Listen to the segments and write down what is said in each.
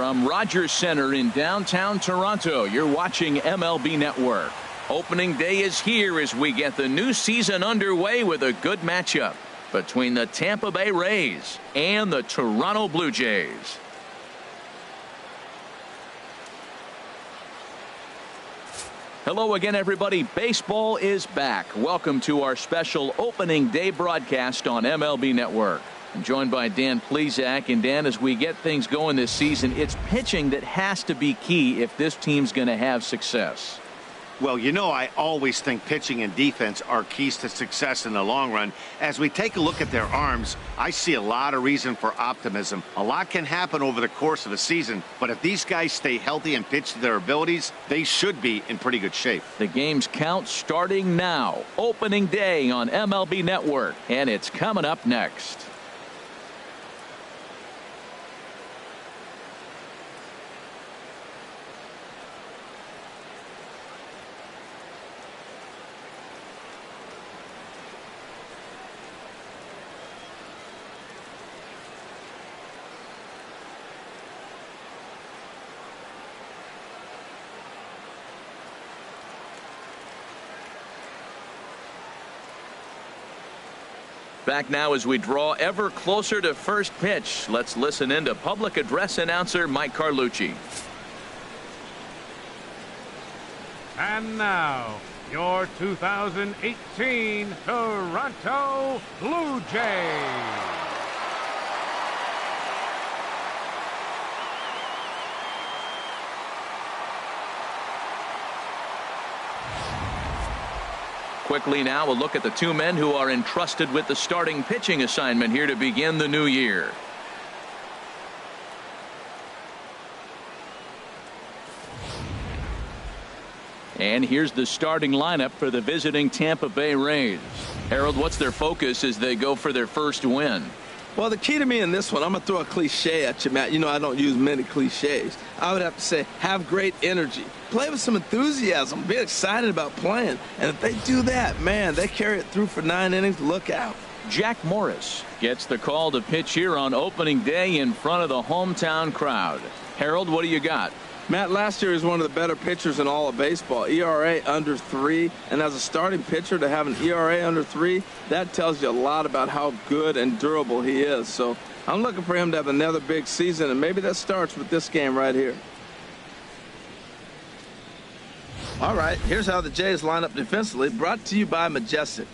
From Rogers Center in downtown Toronto, you're watching MLB Network. Opening day is here as we get the new season underway with a good matchup between the Tampa Bay Rays and the Toronto Blue Jays. Hello again, everybody. Baseball is back. Welcome to our special opening day broadcast on MLB Network. I'm joined by Dan Plesac. And Dan, as we get things going this season, it's pitching that has to be key if this team's going to have success. Well, you know, I always think pitching and defense are keys to success in the long run. As we take a look at their arms, I see a lot of reason for optimism. A lot can happen over the course of a season, but if these guys stay healthy and pitch to their abilities, they should be in pretty good shape. The game's count starting now. Opening day on MLB Network, and it's coming up next. Back now as we draw ever closer to first pitch. Let's listen in to public address announcer Mike Carlucci. And now, your 2018 Toronto Blue Jays. Quickly now, a look at the two men who are entrusted with the starting pitching assignment here to begin the new year. And here's the starting lineup for the visiting Tampa Bay Rays. Harold, what's their focus as they go for their first win? Well, the key to me in this one, I'm going to throw a cliche at you, Matt. You know I don't use many cliches. I would have to say have great energy. Play with some enthusiasm. Be excited about playing. And if they do that, man, they carry it through for 9 innings. Look out. Jack Morris gets the call to pitch here on opening day in front of the hometown crowd. Harold, what do you got? Matt, last year he was one of the better pitchers in all of baseball. ERA under 3, and as a starting pitcher to have an ERA under 3, that tells you a lot about how good and durable he is. So I'm looking for him to have another big season, and maybe that starts with this game right here. All right, here's how the Jays line up defensively, brought to you by Majestic.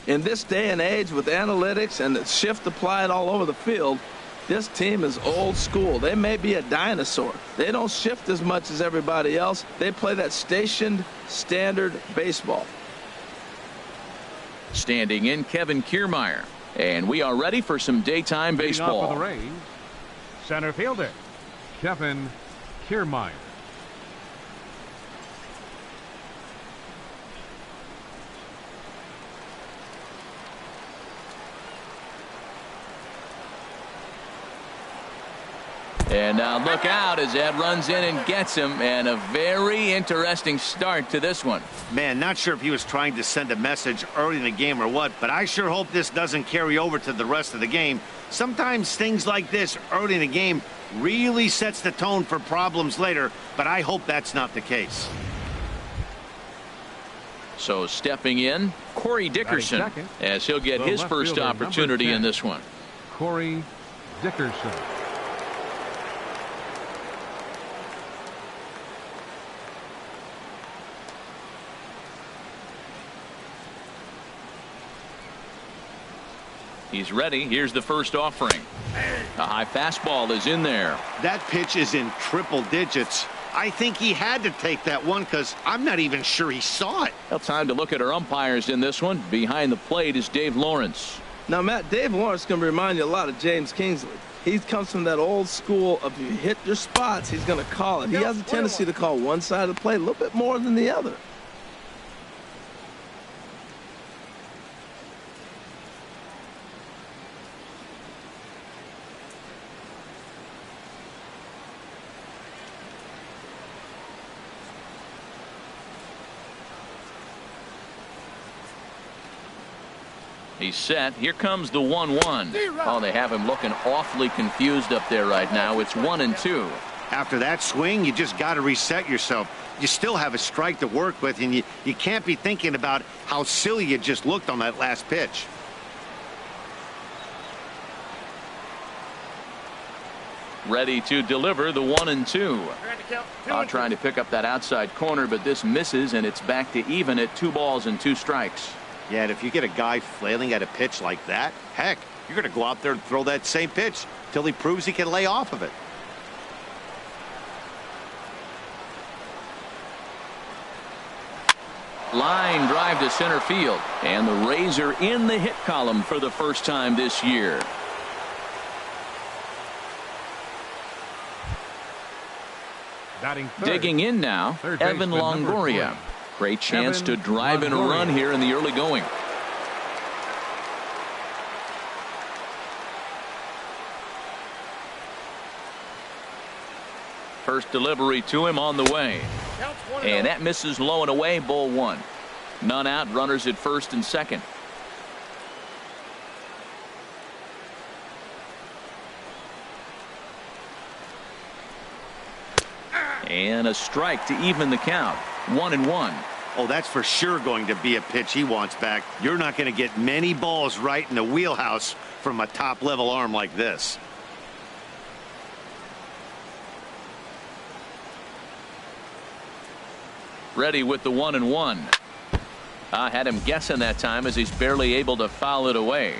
In this day and age with analytics and the shift applied all over the field, this team is old school. They may be a dinosaur. They don't shift as much as everybody else. They play that stationed, standard baseball. Standing in, Kevin Kiermaier. And we are ready for some daytime baseball. For the Rays, center fielder, Kevin Kiermaier. And now look out as Ed runs in and gets him, and a very interesting start to this one. Man, not sure if he was trying to send a message early in the game or what, but I sure hope this doesn't carry over to the rest of the game. Sometimes things like this early in the game really sets the tone for problems later, but I hope that's not the case. So stepping in, Corey Dickerson, as he'll get his first opportunity in this one. Corey Dickerson. He's ready. Here's the first offering. A high fastball is in there. That pitch is in triple digits. I think he had to take that one because I'm not even sure he saw it. Well, time to look at our umpires in this one. Behind the plate is Dave Lawrence. Now, Matt, Dave Lawrence is going to remind you a lot of James Kingsley. He comes from that old school of you hit your spots, he's going to call it. He has a tendency to call one side of the plate a little bit more than the other. He's set. Here comes the 1-1. Oh, they have him looking awfully confused up there right now. It's 1-2. After that swing, you just got to reset yourself. You still have a strike to work with, and you can't be thinking about how silly you just looked on that last pitch. Ready to deliver the 1-2. Trying to pick up that outside corner, but this misses, and it's back to even at 2 balls and 2 strikes. Yeah, and if you get a guy flailing at a pitch like that, heck, you're going to go out there and throw that same pitch till he proves he can lay off of it. Line drive to center field, and the Rays are in the hit column for the first time this year. Batting third. Digging in now, Evan Longoria. Great chance to drive in a run here in the early going. First delivery to him on the way. And that misses low and away, ball 1. None out, runners at first and second. And a strike to even the count. 1-1. Oh, that's for sure going to be a pitch he wants back. You're not going to get many balls right in the wheelhouse from a top-level arm like this. Ready with the 1-1. I had him guessing that time as he's barely able to foul it away.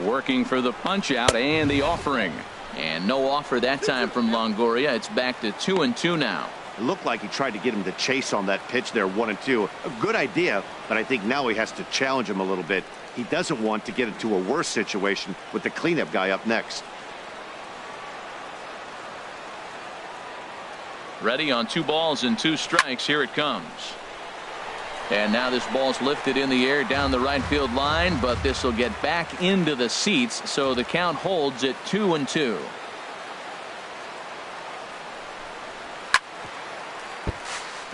Working for the punch out and the offering. And no offer that time from Longoria. It's back to 2-2 now. It looked like he tried to get him to chase on that pitch there, 1-2. A good idea, but I think now he has to challenge him a little bit. He doesn't want to get into a worse situation with the cleanup guy up next. Ready on 2 balls and 2 strikes. Here it comes. And now this ball's lifted in the air down the right field line, but this will get back into the seats, so the count holds at 2-2.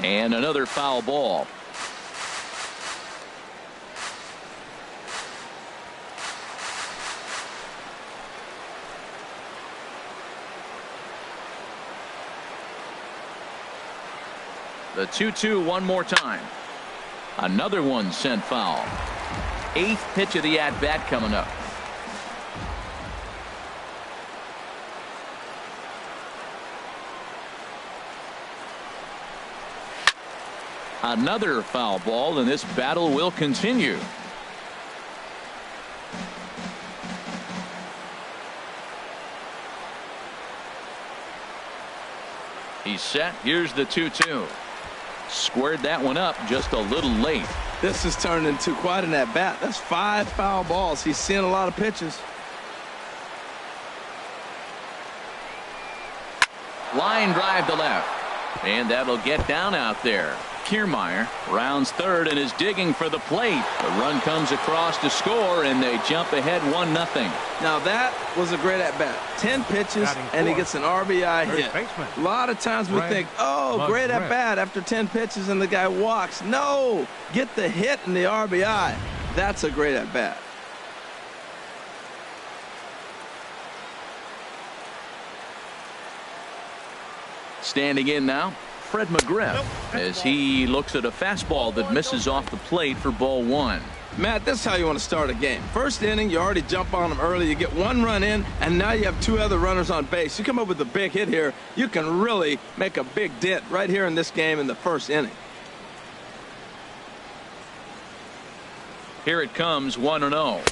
And another foul ball. The 2-2 one more time. Another one sent foul. 8th pitch of the at-bat coming up. Another foul ball, and this battle will continue. He's set. Here's the 2-2. Squared that one up just a little late. This has turned into quite an at-bat. That's 5 foul balls. He's seeing a lot of pitches. Line drive to left. And that'll get down out there. Kiermaier rounds third and is digging for the plate. The run comes across to score, and they jump ahead 1-0. Now that was a great at-bat. 10 pitches, and he gets an RBI hit. A lot of times we think, oh, great at-bat after 10 pitches and the guy walks. No, get the hit and the RBI. That's a great at-bat. Standing in now, Fred McGriff, as he looks at a fastball that misses off the plate for ball 1. Matt, this is how you want to start a game. First inning, you already jump on them early. You get 1 run in, and now you have 2 other runners on base. You come up with a big hit here, you can really make a big dent right here in this game in the first inning. Here it comes, 1-0.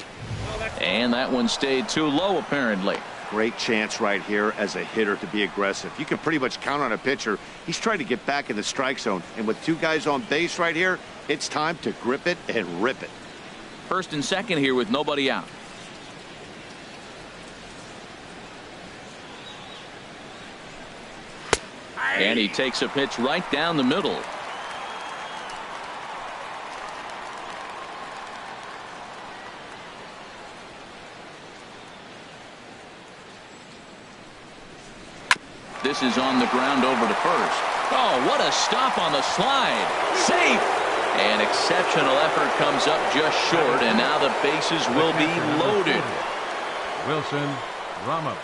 And that one stayed too low, apparently. Great chance right here as a hitter to be aggressive. You can pretty much count on a pitcher. He's trying to get back in the strike zone. And with 2 guys on base right here, it's time to grip it and rip it. First and second here with nobody out. And he takes a pitch right down the middle. This is on the ground over to first. Oh, what a stop on the slide. Safe. An exceptional effort comes up just short, and now the bases will be loaded. Wilson Ramos.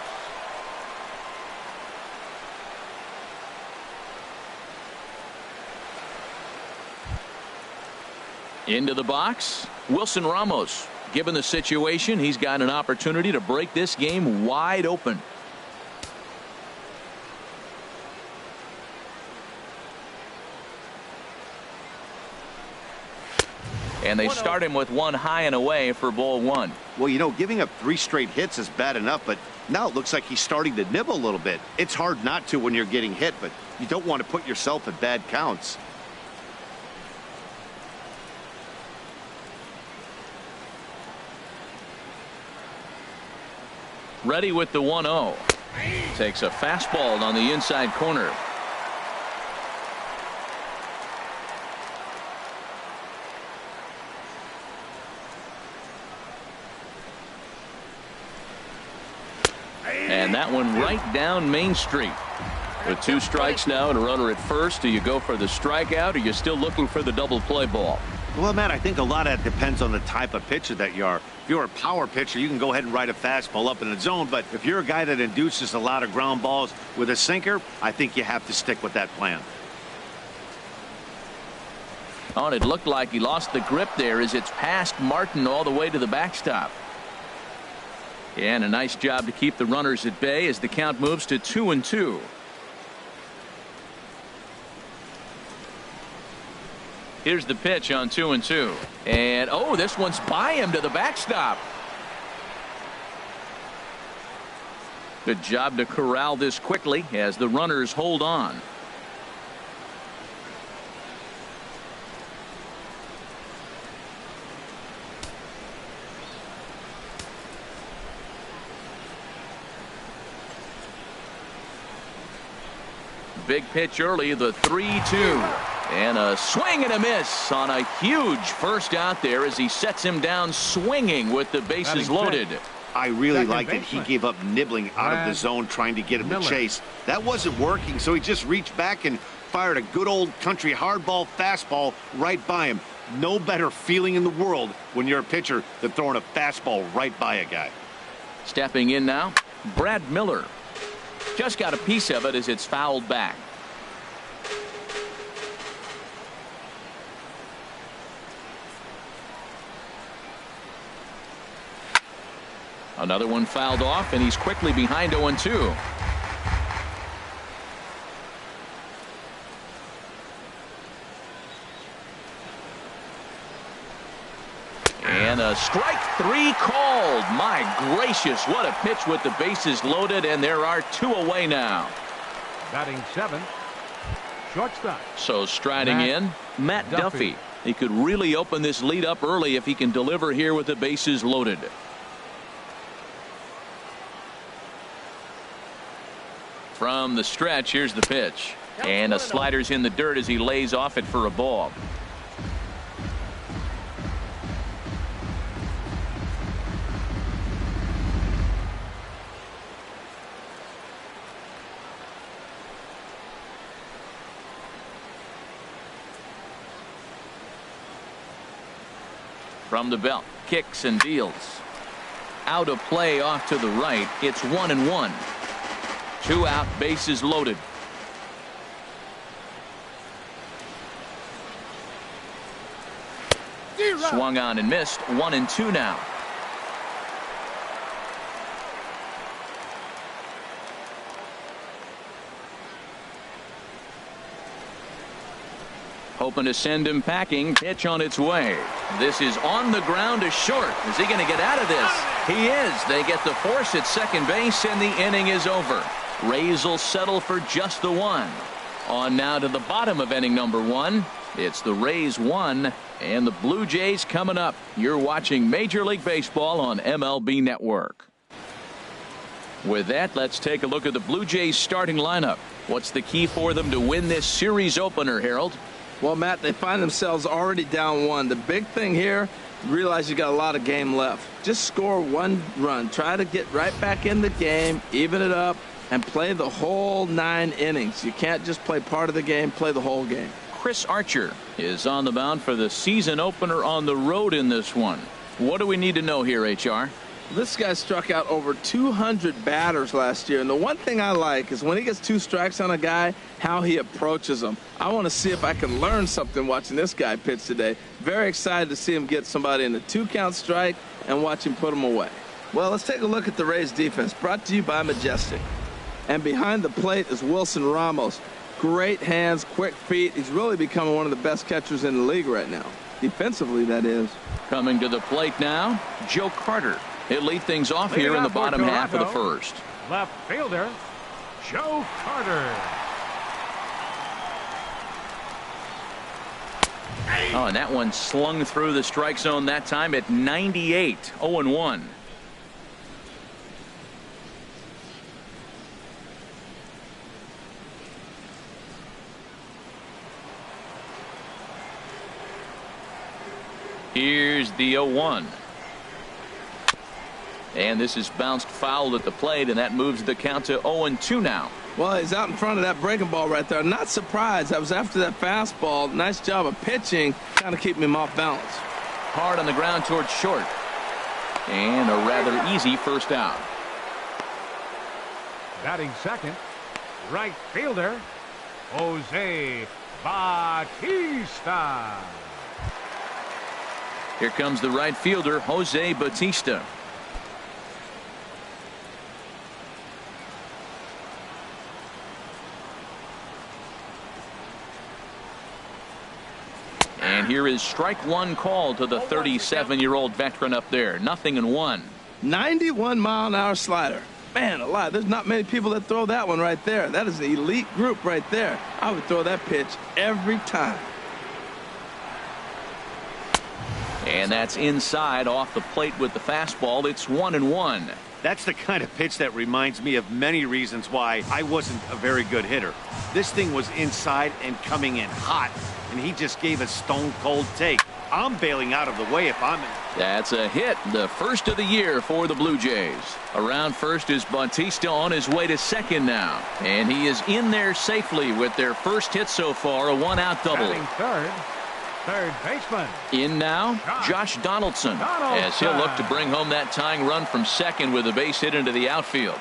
Into the box, Wilson Ramos. Given the situation, he's got an opportunity to break this game wide open. And they start him with one high and away for ball one. Well, you know, giving up 3 straight hits is bad enough, but now it looks like he's starting to nibble a little bit. It's hard not to when you're getting hit, but you don't want to put yourself in bad counts. Ready with the 1-0. Takes a fastball on the inside corner. And that one right down Main Street. With 2 strikes now and a runner at first, do you go for the strikeout, or are you still looking for the double play ball? Well, Matt, I think a lot of that depends on the type of pitcher that you are. If you're a power pitcher, you can go ahead and ride a fastball up in the zone. But if you're a guy that induces a lot of ground balls with a sinker, I think you have to stick with that plan. Oh, and it looked like he lost the grip there as it's past Martin all the way to the backstop. Yeah, and a nice job to keep the runners at bay as the count moves to 2-2. Here's the pitch on 2-2. And, oh, this one's by him to the backstop. Good job to corral this quickly as the runners hold on. Big pitch early, the 3-2. And a swing and a miss on a huge first out there as he sets him down swinging with the bases loaded. I really liked it. He gave up nibbling out of the zone trying to get him to chase. That wasn't working, so he just reached back and fired a good old country hardball fastball right by him. No better feeling in the world when you're a pitcher than throwing a fastball right by a guy. Stepping in now, Brad Miller. Just got a piece of it as it's fouled back. Another one fouled off, and he's quickly behind 0-2. And a strike 3 called. My gracious, what a pitch with the bases loaded, and there are 2 away now. Batting 7th, shortstop. So striding in, Matt Duffy. He could really open this lead up early if he can deliver here with the bases loaded. From the stretch, here's the pitch. And a slider's in the dirt as he lays off it for a ball. From the belt, kicks and deals. Out of play off to the right. It's 1-1. 2 out, bases loaded. Swung on and missed. 1-2 now. Hoping to send him packing. Pitch on its way. This is on the ground to short. Is he going to get out of this? He is. They get the force at second base, and the inning is over. Rays will settle for just the 1. On now to the bottom of inning number 1. It's the Rays 1 and the Blue Jays coming up. You're watching Major League Baseball on MLB Network. With that, let's take a look at the Blue Jays starting lineup. What's the key for them to win this series opener, Harold? Well, Matt, they find themselves already down 1. The big thing here, realize you got a lot of game left. Just score 1 run. Try to get right back in the game, even it up, and play the whole 9 innings. You can't just play part of the game, play the whole game. Chris Archer is on the mound for the season opener on the road in this one. What do we need to know here, HR? This guy struck out over 200 batters last year, and the one thing I like is when he gets 2 strikes on a guy, how he approaches them. I want to see if I can learn something watching this guy pitch today. Very excited to see him get somebody in a 2-count strike and watch him put them away. Well, let's take a look at the Rays defense, brought to you by Majestic. And behind the plate is Wilson Ramos. Great hands, quick feet. He's really becoming one of the best catchers in the league right now. Defensively, that is. Coming to the plate now, Joe Carter. He'll lead things off here in the bottom half of the first. Left fielder, Joe Carter. Oh, and that one slung through the strike zone that time at 98, 0-1. Here's the 0-1. And this is bounced foul at the plate, and that moves the count to 0-2 now. Well, he's out in front of that breaking ball right there. Not surprised. I was after that fastball. Nice job of pitching, kind of keeping him off balance. Hard on the ground towards short. And a rather easy first out. Batting second, right fielder, Jose Bautista. Here comes the right fielder, Jose Bautista. And here is strike one called to the 37-year-old veteran up there. 0-1. 91-mile-an-hour slider. Man alive, there's not many people that throw that one right there. That is an elite group right there. I would throw that pitch every time. And that's inside off the plate with the fastball. It's 1-1. That's the kind of pitch that reminds me of many reasons why I wasn't a very good hitter. This thing was inside and coming in hot, and he just gave a stone-cold take. I'm bailing out of the way if I'm in. That's a hit, the first of the year for the Blue Jays. Around first is Bautista on his way to second now. And he is in there safely with their first hit so far, a one-out double. Batting third baseman. In now, Josh Donaldson, as he'll look to bring home that tying run from second with a base hit into the outfield.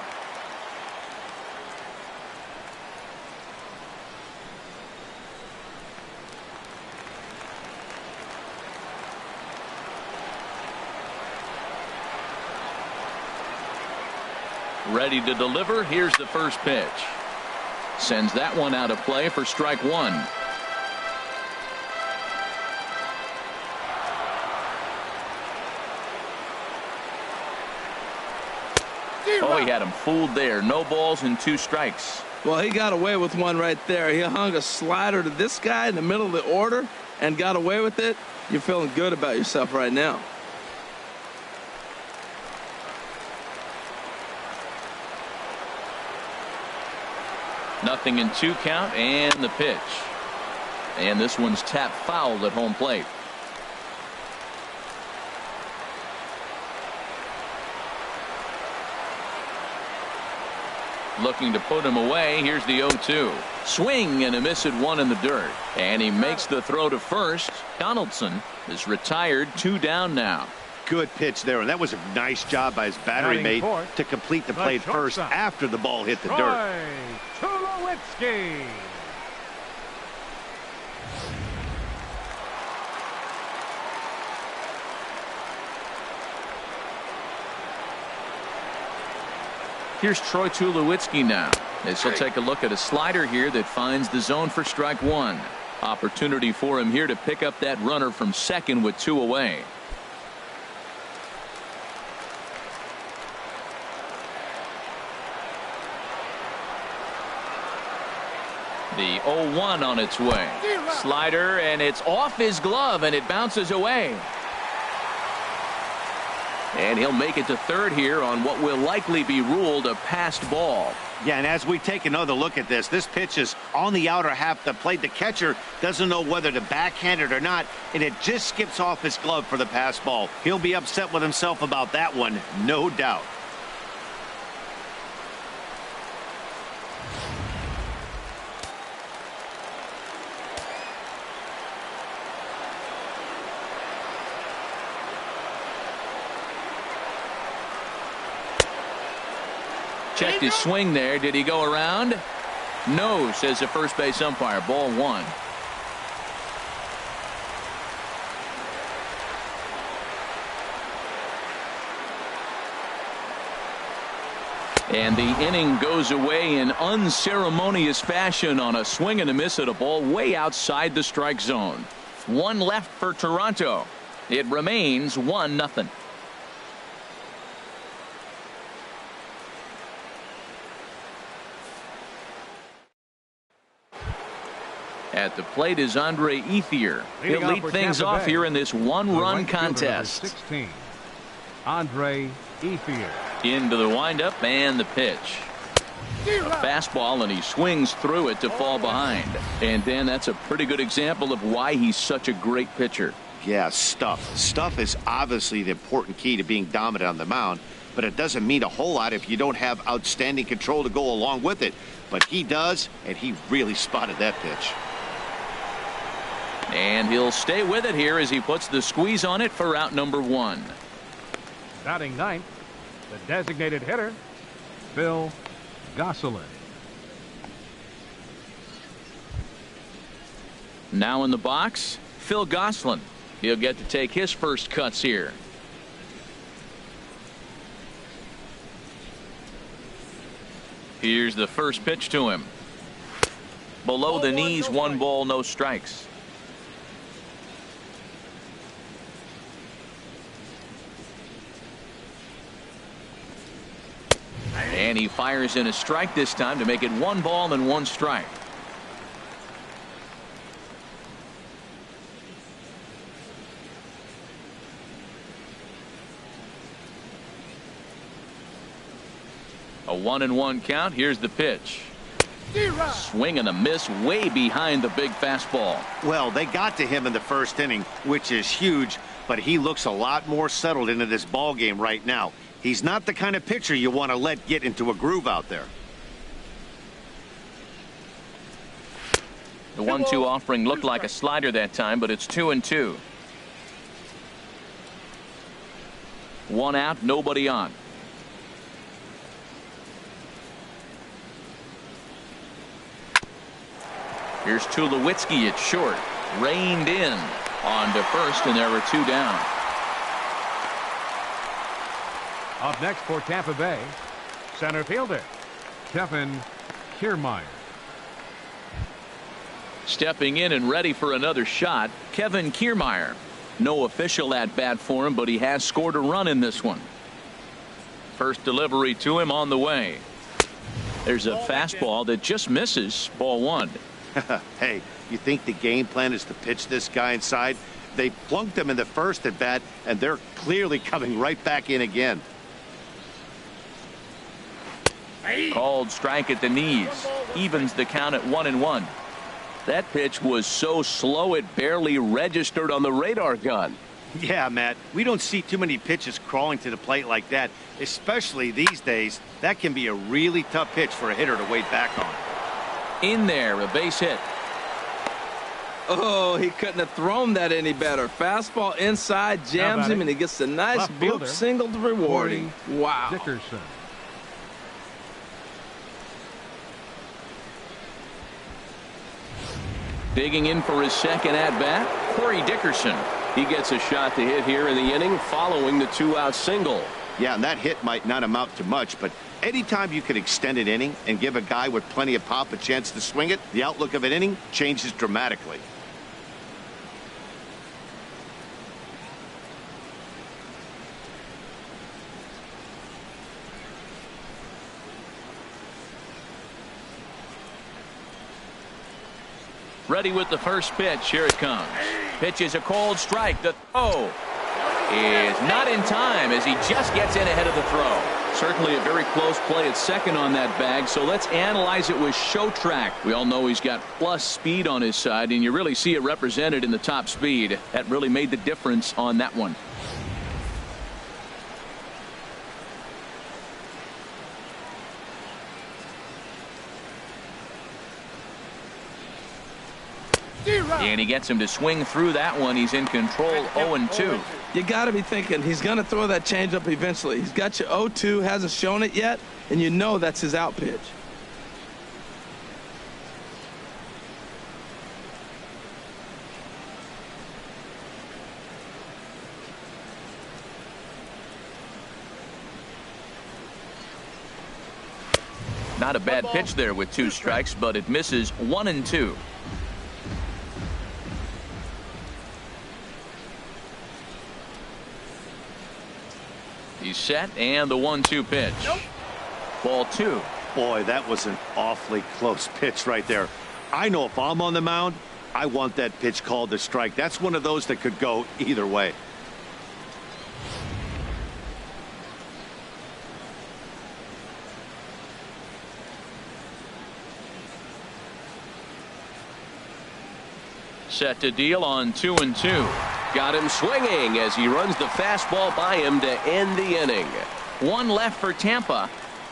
Ready to deliver. Here's the first pitch. Sends that one out of play for strike one. Oh, he had him fooled there. No balls and 2 strikes. Well, he got away with one right there. He hung a slider to this guy in the middle of the order and got away with it. You're feeling good about yourself right now. Nothing in 2 count and the pitch. And this one's tapped foul at home plate. Looking to put him away. Here's the 0-2. Swing and a miss at one in the dirt. And he makes the throw to first. Donaldson is retired, 2 down now. Good pitch there, and that was a nice job by his battery mate to complete the play first after the ball hit the dirt. Tulowitzki. Here's Troy Tulowitzki now, as he'll take a look at a slider here that finds the zone for strike one. Opportunity for him here to pick up that runner from second with 2 away. The 0-1 on its way. Slider, and it's off his glove, and it bounces away. And he'll make it to third here on what will likely be ruled a passed ball. Yeah, and as we take another look at this pitch is on the outer half of the plate. The catcher doesn't know whether to backhand it or not, and it just skips off his glove for the pass ball. He'll be upset with himself about that one, no doubt. Checked his swing there. Did he go around? No, says the first base umpire. Ball one. And the inning goes away in unceremonious fashion on a swing and a miss at a ball way outside the strike zone. One left for Toronto. It remains 1-0. At the plate is Andre Ethier. He'll lead things off here in this one-run contest. 16, Andre Ethier. Into the windup and the pitch. A fastball, and he swings through it to fall behind. And Dan, that's a pretty good example of why he's such a great pitcher. Yeah, stuff. Stuff is obviously the important key to being dominant on the mound, but it doesn't mean a whole lot if you don't have outstanding control to go along with it. But he does, and he really spotted that pitch. And he'll stay with it here as he puts the squeeze on it for out number one. Batting ninth, the designated hitter, Phil Gosselin. Now in the box, Phil Gosselin. He'll get to take his first cuts here. Here's the first pitch to him. Below the knees, 1 ball, no strikes. And he fires in a strike this time to make it 1 ball and 1 strike. A 1-1 count. Here's the pitch. Swing and a miss way behind the big fastball. Well, they got to him in the first inning, which is huge, but he looks a lot more settled into this ball game right now. He's not the kind of pitcher you want to let get into a groove out there. The 1-2 offering looked like a slider that time, but it's 2-2. 1 out, nobody on. Here's Tulowitzki at short. Reined in on to first, and there were 2 down. Up next for Tampa Bay, center fielder Kevin Kiermaier. Stepping in and ready for another shot, Kevin Kiermaier. No official at bat for him, but he has scored a run in this one. First delivery to him on the way. There's a fastball that just misses. Ball 1. Hey, you think the game plan is to pitch this guy inside? They plunked him in the first at bat, and they're clearly coming right back in again. Called strike at the knees. Evens the count at 1-1. That pitch was so slow it barely registered on the radar gun. Yeah, Matt, we don't see too many pitches crawling to the plate like that, especially these days. That can be a really tough pitch for a hitter to wait back on. In there, a base hit. Oh, he couldn't have thrown that any better. Fastball inside, jams him, and he gets a nice bloop single to reward him. Wow. Dickerson. Digging in for his second at-bat, Corey Dickerson. He gets a shot to hit here in the inning following the 2-out single. Yeah, and that hit might not amount to much, but anytime you can extend an inning and give a guy with plenty of pop a chance to swing it, the outlook of an inning changes dramatically. Ready with the first pitch. Here it comes. Pitch is a cold strike. The throw is not in time as he just gets in ahead of the throw. Certainly a very close play at second on that bag. So let's analyze it with show track. We all know he's got plus speed on his side, and you really see it represented in the top speed. That really made the difference on that one. And he gets him to swing through that one. He's in control, 0-2. You got to be thinking he's going to throw that changeup eventually. He's got you 0-2, hasn't shown it yet, and you know that's his out pitch. Not a bad pitch there with 2 strikes, but it misses 1-2. He's set, and the 1-2 pitch. Ball 2. Boy, that was an awfully close pitch right there. I know if I'm on the mound, I want that pitch called a strike. That's one of those that could go either way. Set to deal on 2-2. Got him swinging as he runs the fastball by him to end the inning. 1 left for Tampa.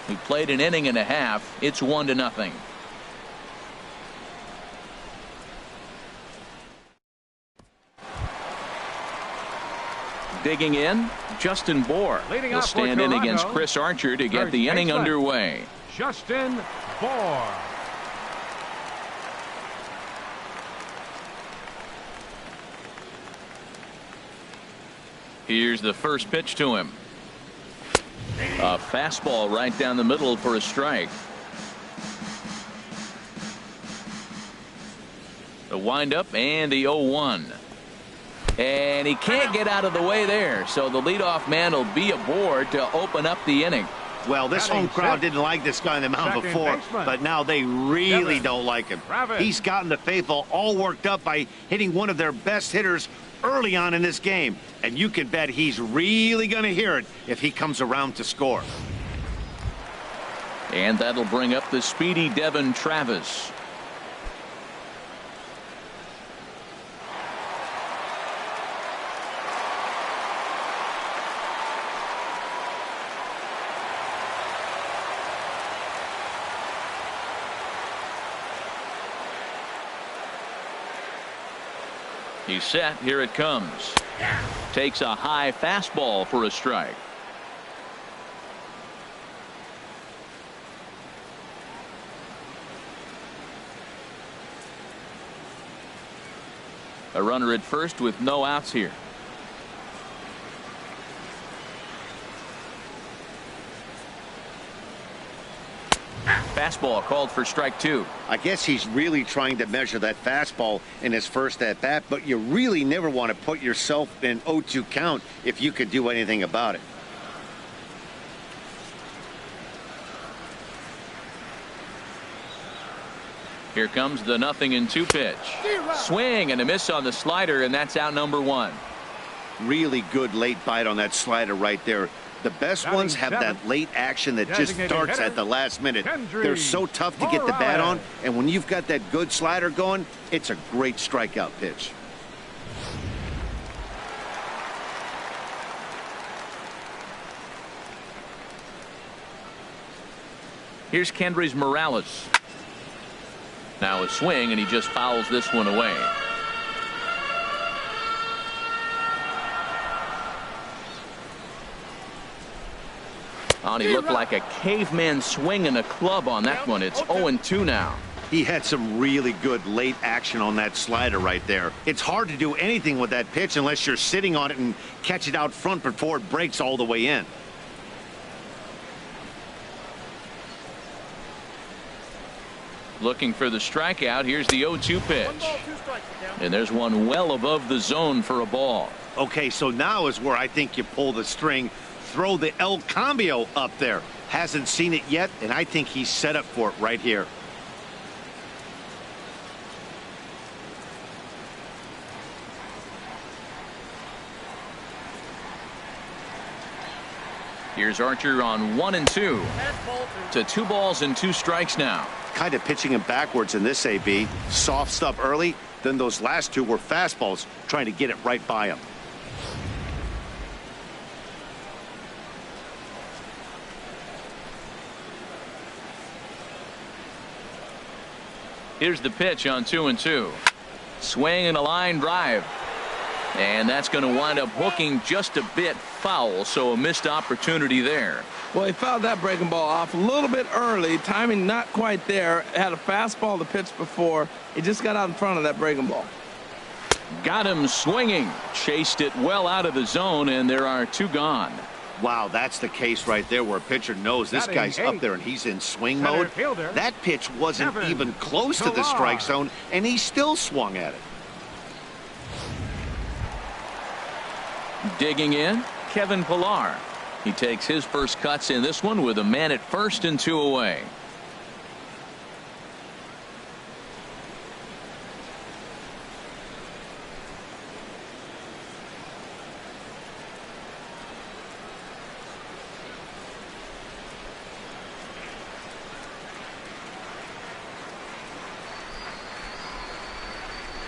He played an inning and a half. It's 1-0. Digging in, Justin Bohr will stand in against Chris Archer to get the inning underway. Justin Bohr. Here's the first pitch to him. A fastball right down the middle for a strike. The windup and the 0-1. And he can't get out of the way there, so the leadoff man will be aboard to open up the inning. Well, this home crowd didn't like this guy on the mound before, but now they really don't like him. He's gotten the faithful all worked up by hitting one of their best hitters early on in this game, and you can bet he's really going to hear it if he comes around to score. And that'll bring up the speedy Devin Travis. He's set. Here it comes. Takes a high fastball for a strike. A runner at first with no outs here. Fastball called for strike 2. I guess he's really trying to measure that fastball in his first at-bat, but you really never want to put yourself in 0-2 count if you could do anything about it. Here comes the 0-2 pitch. Swing and a miss on the slider, and that's out number 1. Really good late bite on that slider right there. The best ones have that late action that just starts at the last minute. They're so tough to get the bat on, and when you've got that good slider going, it's a great strikeout pitch. Here's Kendrys Morales. Now a swing, and he just fouls this one away. Oh, and he looked like a caveman swinging a club on that one. It's 0-2 now. He had some really good late action on that slider right there. It's hard to do anything with that pitch unless you're sitting on it and catch it out front before it breaks all the way in. Looking for the strikeout. Here's the 0-2 pitch. And there's one well above the zone for a ball. Okay, so now is where I think you pull the string. Throw the El Cambio up there. Hasn't seen it yet, and I think he's set up for it right here. Here's Archer on 1-2 to 2 balls and 2 strikes now. Kind of pitching him backwards in this AB. Soft stuff early, then those last 2 were fastballs, trying to get it right by him. Here's the pitch on 2-2. Swing and a line drive. And that's going to wind up hooking just a bit foul, so a missed opportunity there. Well, he fouled that breaking ball off a little bit early. Timing not quite there. Had a fastball to pitch before. He just got out in front of that breaking ball. Got him swinging. Chased it well out of the zone, and there are 2 gone. Wow, that's the case right there where a pitcher knows this guy's up there and he's in swing mode. That pitch wasn't even close to the strike zone, and he still swung at it. Digging in, Kevin Pillar. He takes his first cuts in this one with a man at first and 2 away.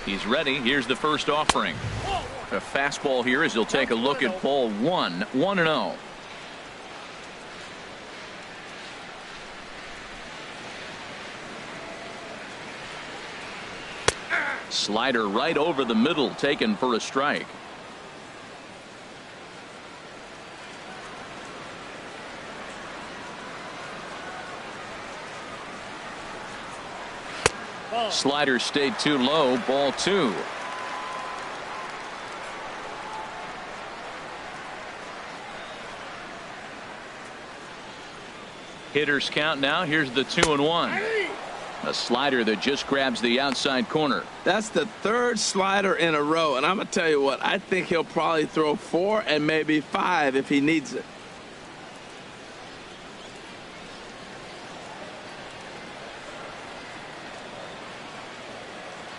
He's ready. Here's the first offering. A fastball here as he'll take a look at ball 1, 1-0. Slider right over the middle, taken for a strike. Slider stayed too low, ball 2. Hitters count now. Here's the 2-1. A slider that just grabs the outside corner. That's the 3rd slider in a row, and I'm going to tell you what, I think he'll probably throw 4 and maybe 5 if he needs it.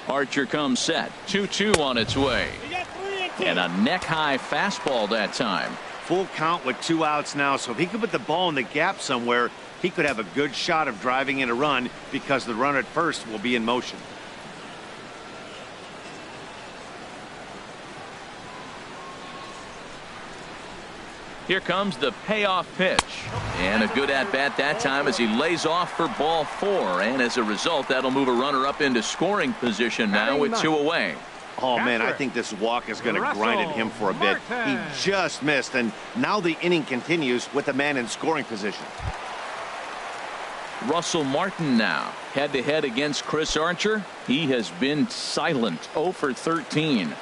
Archer comes set. 2-2 on its way. And a neck-high fastball that time. Full count with 2 outs now, so if he could put the ball in the gap somewhere, he could have a good shot of driving in a run because the runner at first will be in motion. Here comes the payoff pitch. And a good at-bat that time as he lays off for ball 4. And as a result, that'll move a runner up into scoring position now with 2 away. Oh, man, I think this walk is going to grind at him for a bit. He just missed, and now the inning continues with a man in scoring position. Russell Martin now head-to-head against Chris Archer. He has been silent, 0 for 13.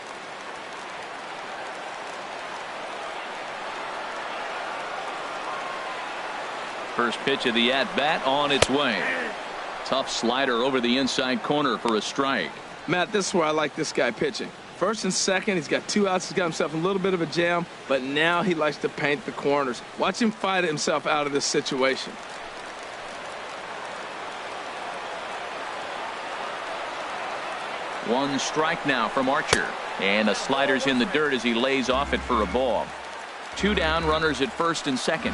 First pitch of the at-bat on its way. Tough slider over the inside corner for a strike. Matt, this is where I like this guy pitching. First and second, he's got 2 outs. He's got himself a little bit of a jam, but now he likes to paint the corners. Watch him fight himself out of this situation. One strike now from Archer. And the slider's in the dirt as he lays off it for a ball. 2 down, runners at first and second.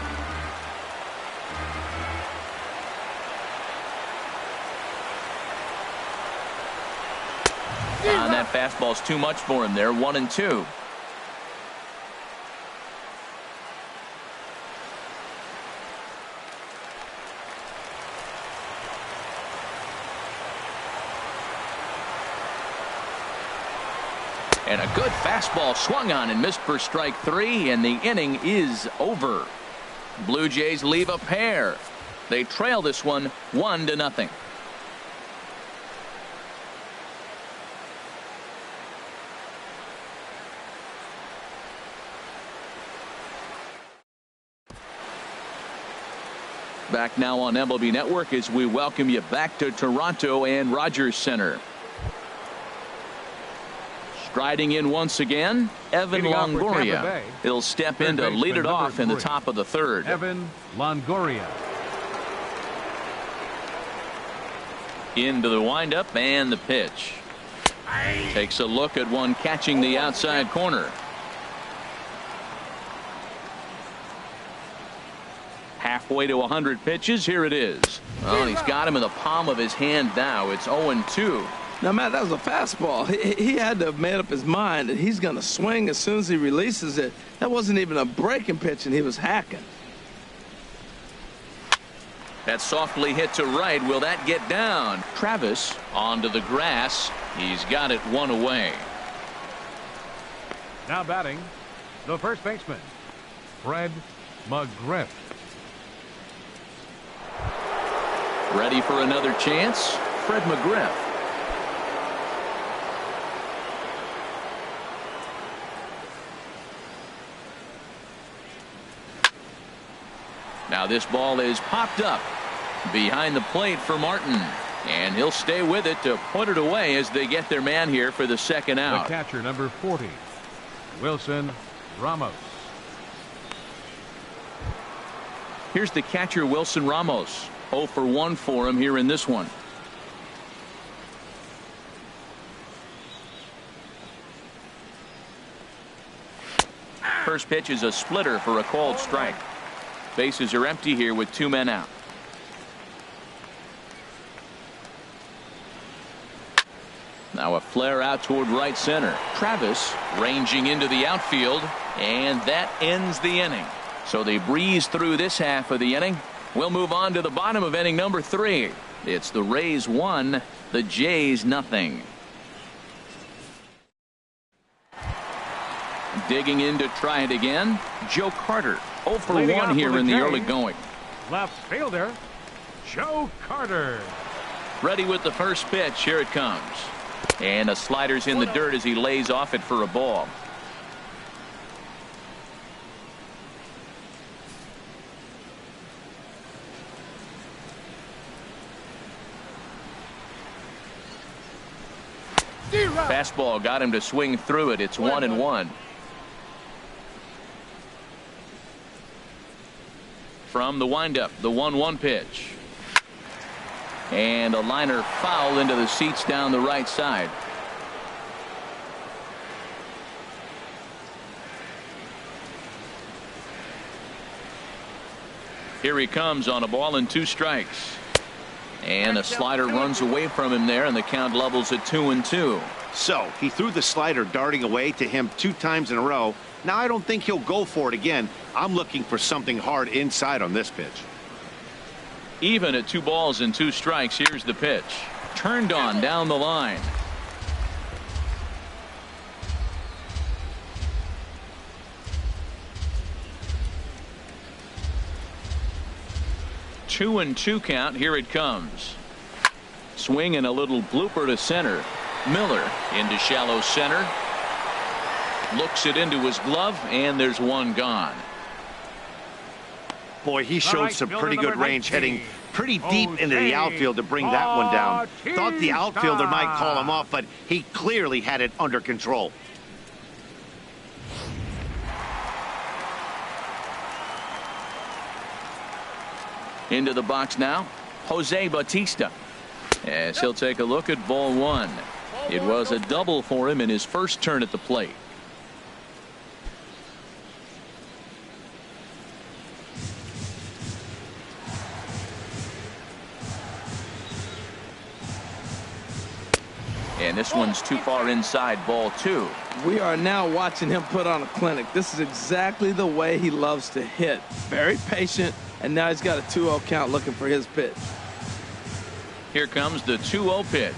That fastball's too much for him there. 1-2. And a good fastball swung on and missed for strike 3, and the inning is over. Blue Jays leave a pair. They trail this one 1-0. Back now on MLB Network as we welcome you back to Toronto and Rogers Center. Striding in once again, Evan Longoria. He'll step in to lead it off in the top of the 3rd. Evan Longoria. Into the windup and the pitch. Takes a look at one catching the outside corner. Halfway to 100 pitches. Here it is. Well, he's got him in the palm of his hand now. It's 0-2. Now, Matt, that was a fastball. He had to have made up his mind that he's going to swing as soon as he releases it. That wasn't even a breaking pitch, and he was hacking. That softly hit to right. Will that get down? Travis onto the grass. He's got it one away. Now batting, the first baseman, Fred McGriff. Ready for another chance, Fred McGriff. Now this ball is popped up behind the plate for Martin, and he'll stay with it to put it away as they get their man here for the second out. The catcher, number 40, Wilson Ramos. Here's the catcher, Wilson Ramos. 0 for 1 for him here in this one. First pitch is a splitter for a called strike. Bases are empty here with 2 men out. Now a flare out toward right center. Travis ranging into the outfield, and that ends the inning. So they breeze through this half of the inning. We'll move on to the bottom of inning number 3. It's the Rays 1, the Jays nothing. Digging in to try it again, Joe Carter. 0 for 1 here in the early going. Left fielder, Joe Carter. Ready with the first pitch. Here it comes. And a slider's in the dirt as he lays off it for a ball. Fastball got him to swing through it. It's 1-1. From the windup, the 1-1 pitch. And a liner foul into the seats down the right side. Here he comes on a ball and 2 strikes. And a slider runs away from him there, and the count levels at 2-2. So he threw the slider darting away to him 2 times in a row. Now I don't think he'll go for it again. I'm looking for something hard inside on this pitch. Even at 2 balls and 2 strikes. Here's the pitch. Turned on down the line. Two and 2 count. Here it comes. Swing and a little blooper to center. Miller into shallow center. Looks it into his glove, and there's 1 gone. Boy, he showed some pretty good range, heading pretty deep into the outfield to bring that one down. Thought the outfielder might call him off, but he clearly had it under control. Into the box now, Jose Bautista, as he'll take a look at ball 1. It was a double for him in his first turn at the plate. And this one's too far inside, ball 2. We are now watching him put on a clinic. This is exactly the way he loves to hit. Very patient, and now he's got a 2-0 count looking for his pitch. Here comes the 2-0 pitch.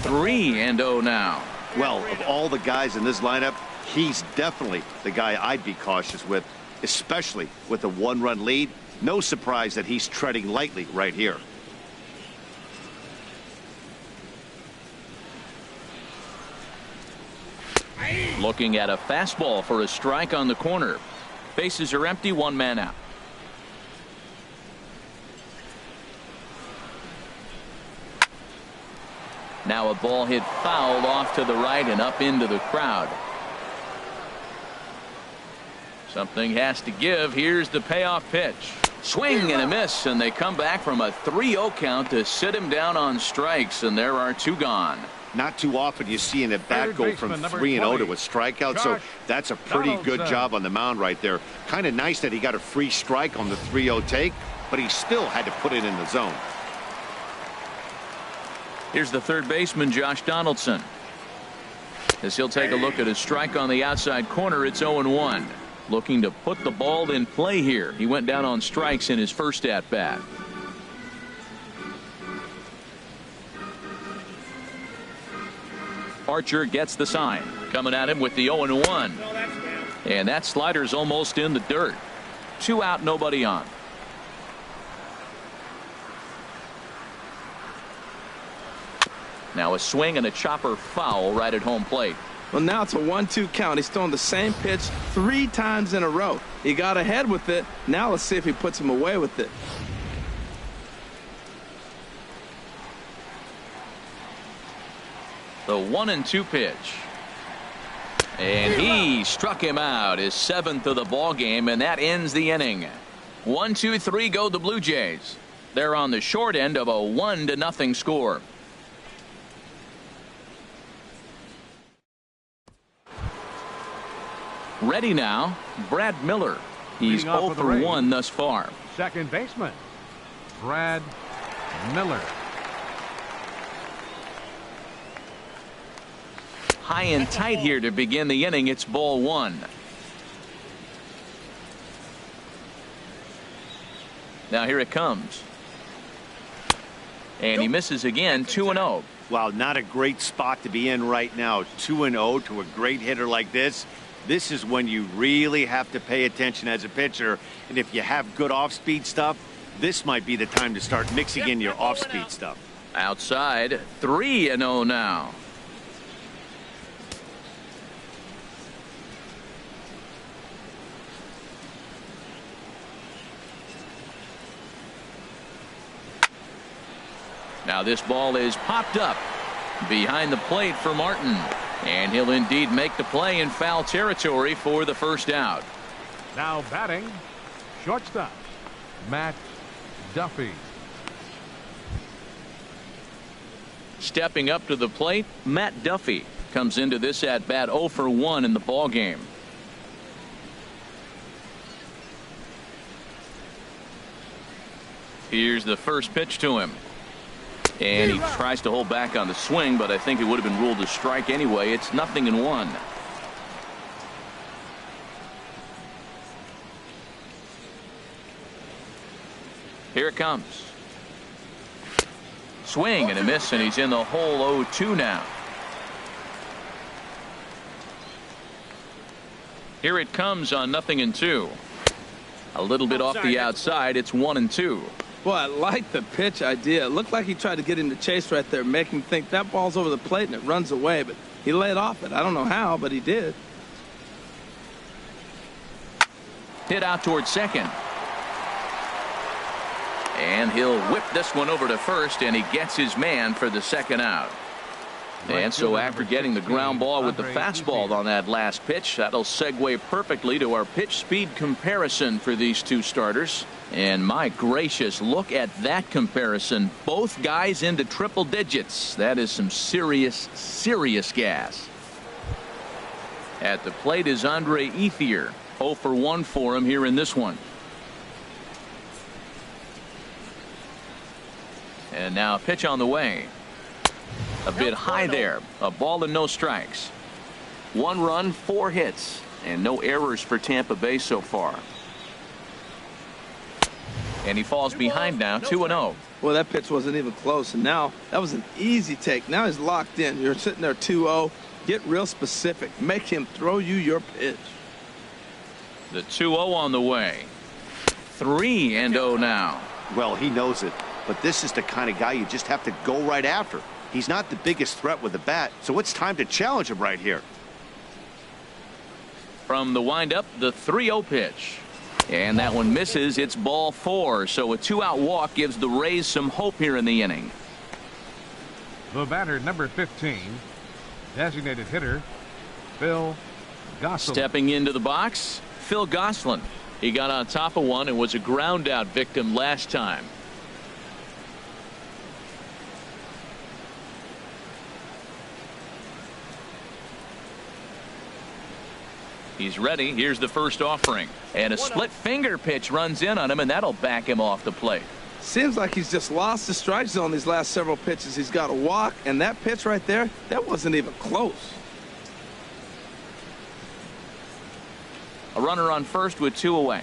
3-0 now. Well, of all the guys in this lineup, he's definitely the guy I'd be cautious with, especially with a 1-run lead. No surprise that he's treading lightly right here. Looking at a fastball for a strike on the corner. Bases are empty, 1 man out. Now a ball hit foul off to the right and up into the crowd. Something has to give. Here's the payoff pitch. Swing and a miss, and they come back from a 3-0 count to sit him down on strikes, and there are 2 gone. Not too often you see an at-bat go from 3-0 to a strikeout, so that's a pretty good job on the mound right there. Kind of nice that he got a free strike on the 3-0 take, but he still had to put it in the zone. Here's the third baseman, Josh Donaldson. As he'll take a look at a strike on the outside corner, it's 0-1. Looking to put the ball in play here. He went down on strikes in his first at-bat. Archer gets the sign. Coming at him with the 0-1. And that slider's almost in the dirt. 2 out, nobody on. Now a swing and a chopper foul right at home plate. Well, now it's a 1-2 count. He's thrown the same pitch 3 times in a row. He got ahead with it. Now let's see if he puts him away with it. The 1-2 pitch. And he struck him out, his 7th of the ball game, and that ends the inning. 1-2-3 go the Blue Jays. They're on the short end of a 1-0 score. Ready now, Brad Miller. He's 0 for 1 thus far. Second baseman, Brad Miller. High and tight here to begin the inning. It's ball 1. Now here it comes. And he misses again. 2-0. Wow, not a great spot to be in right now. 2-0 to a great hitter like this. This is when you really have to pay attention as a pitcher. And if you have good off-speed stuff, this might be the time to start mixing in your off-speed stuff. Outside, 3-0 now. Now this ball is popped up behind the plate for Martin. And he'll indeed make the play in foul territory for the first out. Now batting, shortstop, Matt Duffy. Stepping up to the plate, Matt Duffy comes into this at bat 0 for 1 in the ball game. Here's the first pitch to him. And he tries to hold back on the swing, but I think it would have been ruled a strike anyway. It's 0-1. Here it comes. Swing and a miss, and he's in the hole 0-2 now. Here it comes on 0-2. A little bit off the outside. It's 1-2. Boy, I like the pitch idea. It looked like he tried to get him to chase right there, make him think that ball's over the plate and it runs away, but he laid off it. I don't know how, but he did. Hit out towards second. And he'll whip this one over to first, and he gets his man for the second out. And so after getting the ground ball with the fastball on that last pitch, that'll segue perfectly to our pitch speed comparison for these two starters. And my gracious, look at that comparison. Both guys into triple digits. That is some serious gas. At the plate is Andre Ethier. 0 for 1 for him here in this one. And now a pitch on the way. A bit high there. A ball and no strikes. 1 run, 4 hits, and no errors for Tampa Bay so far. And he falls behind now, 2-0. Well, that pitch wasn't even close, and now that was an easy take. Now he's locked in. You're sitting there 2-0. Get real specific. Make him throw you your pitch. The 2-0 on the way. 3-0 now. Well, he knows it, but this is the kind of guy you just have to go right after. He's not the biggest threat with the bat, so it's time to challenge him right here. From the windup, the 3-0 pitch. And that one misses. It's ball 4. So a 2-out walk gives the Rays some hope here in the inning. The batter, number 15, designated hitter, Phil Gosselin. Stepping into the box, Phil Gosselin. He got on top of one and was a ground out victim last time. He's ready. Here's the first offering. And a split finger pitch runs in on him, and that'll back him off the plate. Seems like he's just lost the strike zone these last several pitches. He's got a walk, and that pitch right there, that wasn't even close. A runner on first with 2 away.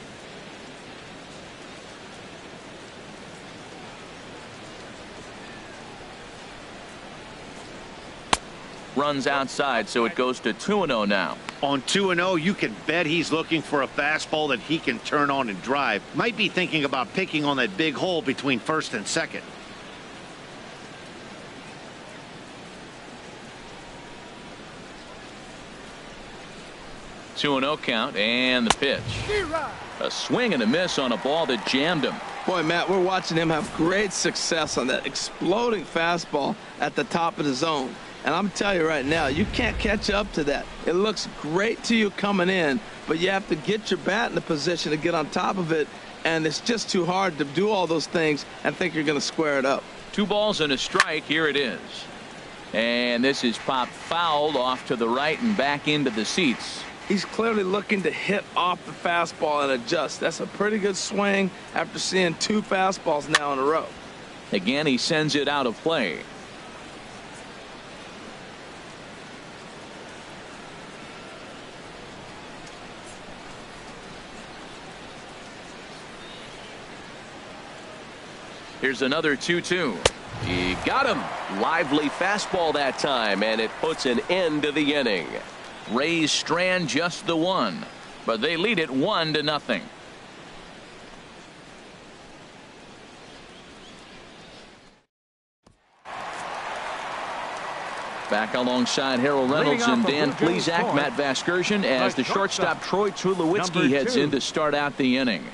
runs outside, so it goes to 2-0 now. On 2-0, you can bet he's looking for a fastball that he can turn on and drive. Might be thinking about picking on that big hole between first and second. Two 2-0 count, and the pitch. A swing and a miss on a ball that jammed him. Boy, Matt, we're watching him have great success on that exploding fastball at the top of the zone. And I'm telling you right now, you can't catch up to that. It looks great to you coming in, but you have to get your bat in the position to get on top of it, and it's just too hard to do all those things and think you're going to square it up. 2 balls and a strike. Here it is. And this is popped fouled off to the right and back into the seats. He's clearly looking to hit off the fastball and adjust. That's a pretty good swing after seeing 2 fastballs now in a row. Again, he sends it out of play. Here's another 2-2. He got him. Lively fastball that time, and it puts an end to the inning. Rays strand just the one, but they lead it 1-0. Back alongside Harold Reynolds and Dan Plesac, Matt Vasgersian, as the shortstop Troy Tulowitzki heads in to start out the inning.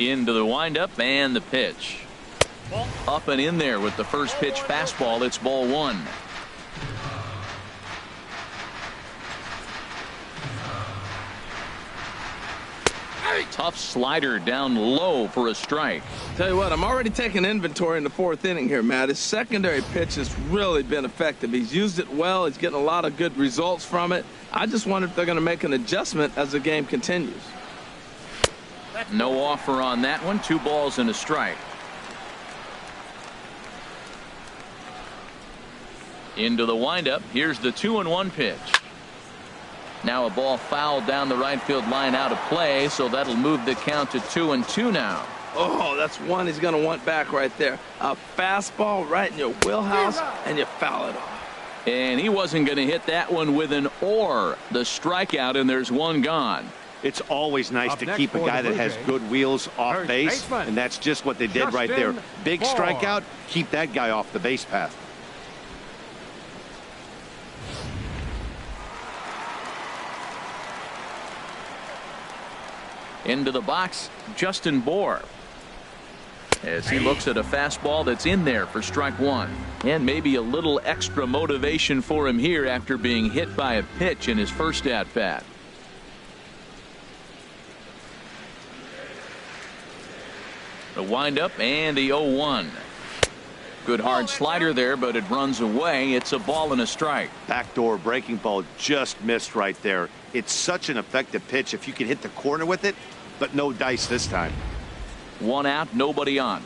Into the windup and the pitch. Up and in there with the first pitch fastball. It's ball 1. Tough slider down low for a strike. Tell you what, I'm already taking inventory in the 4th inning here, Matt. His secondary pitch has really been effective. He's used it well. He's getting a lot of good results from it. I just wonder if they're going to make an adjustment as the game continues. No offer on that one. 2 balls and a strike. Into the windup. Here's the 2-1 pitch. Now a ball fouled down the right field line, out of play, so that'll move the count to 2-2 now. Oh, that's one he's going to want back right there. A fastball right in your wheelhouse, and you foul it off. And he wasn't going to hit that one with an or. The strikeout, and there's one gone. It's always nice to keep a guy that has good wheels off base, and that's just what they did right there. Big strikeout, keep that guy off the base path. Into the box, Justin Bohr, as he looks at a fastball that's in there for strike 1. And maybe a little extra motivation for him here after being hit by a pitch in his first at-bat. The windup and the 0-1. Good hard slider there, but it runs away. It's a ball and a strike. Backdoor breaking ball just missed right there. It's such an effective pitch if you can hit the corner with it, but no dice this time. 1 out, nobody on.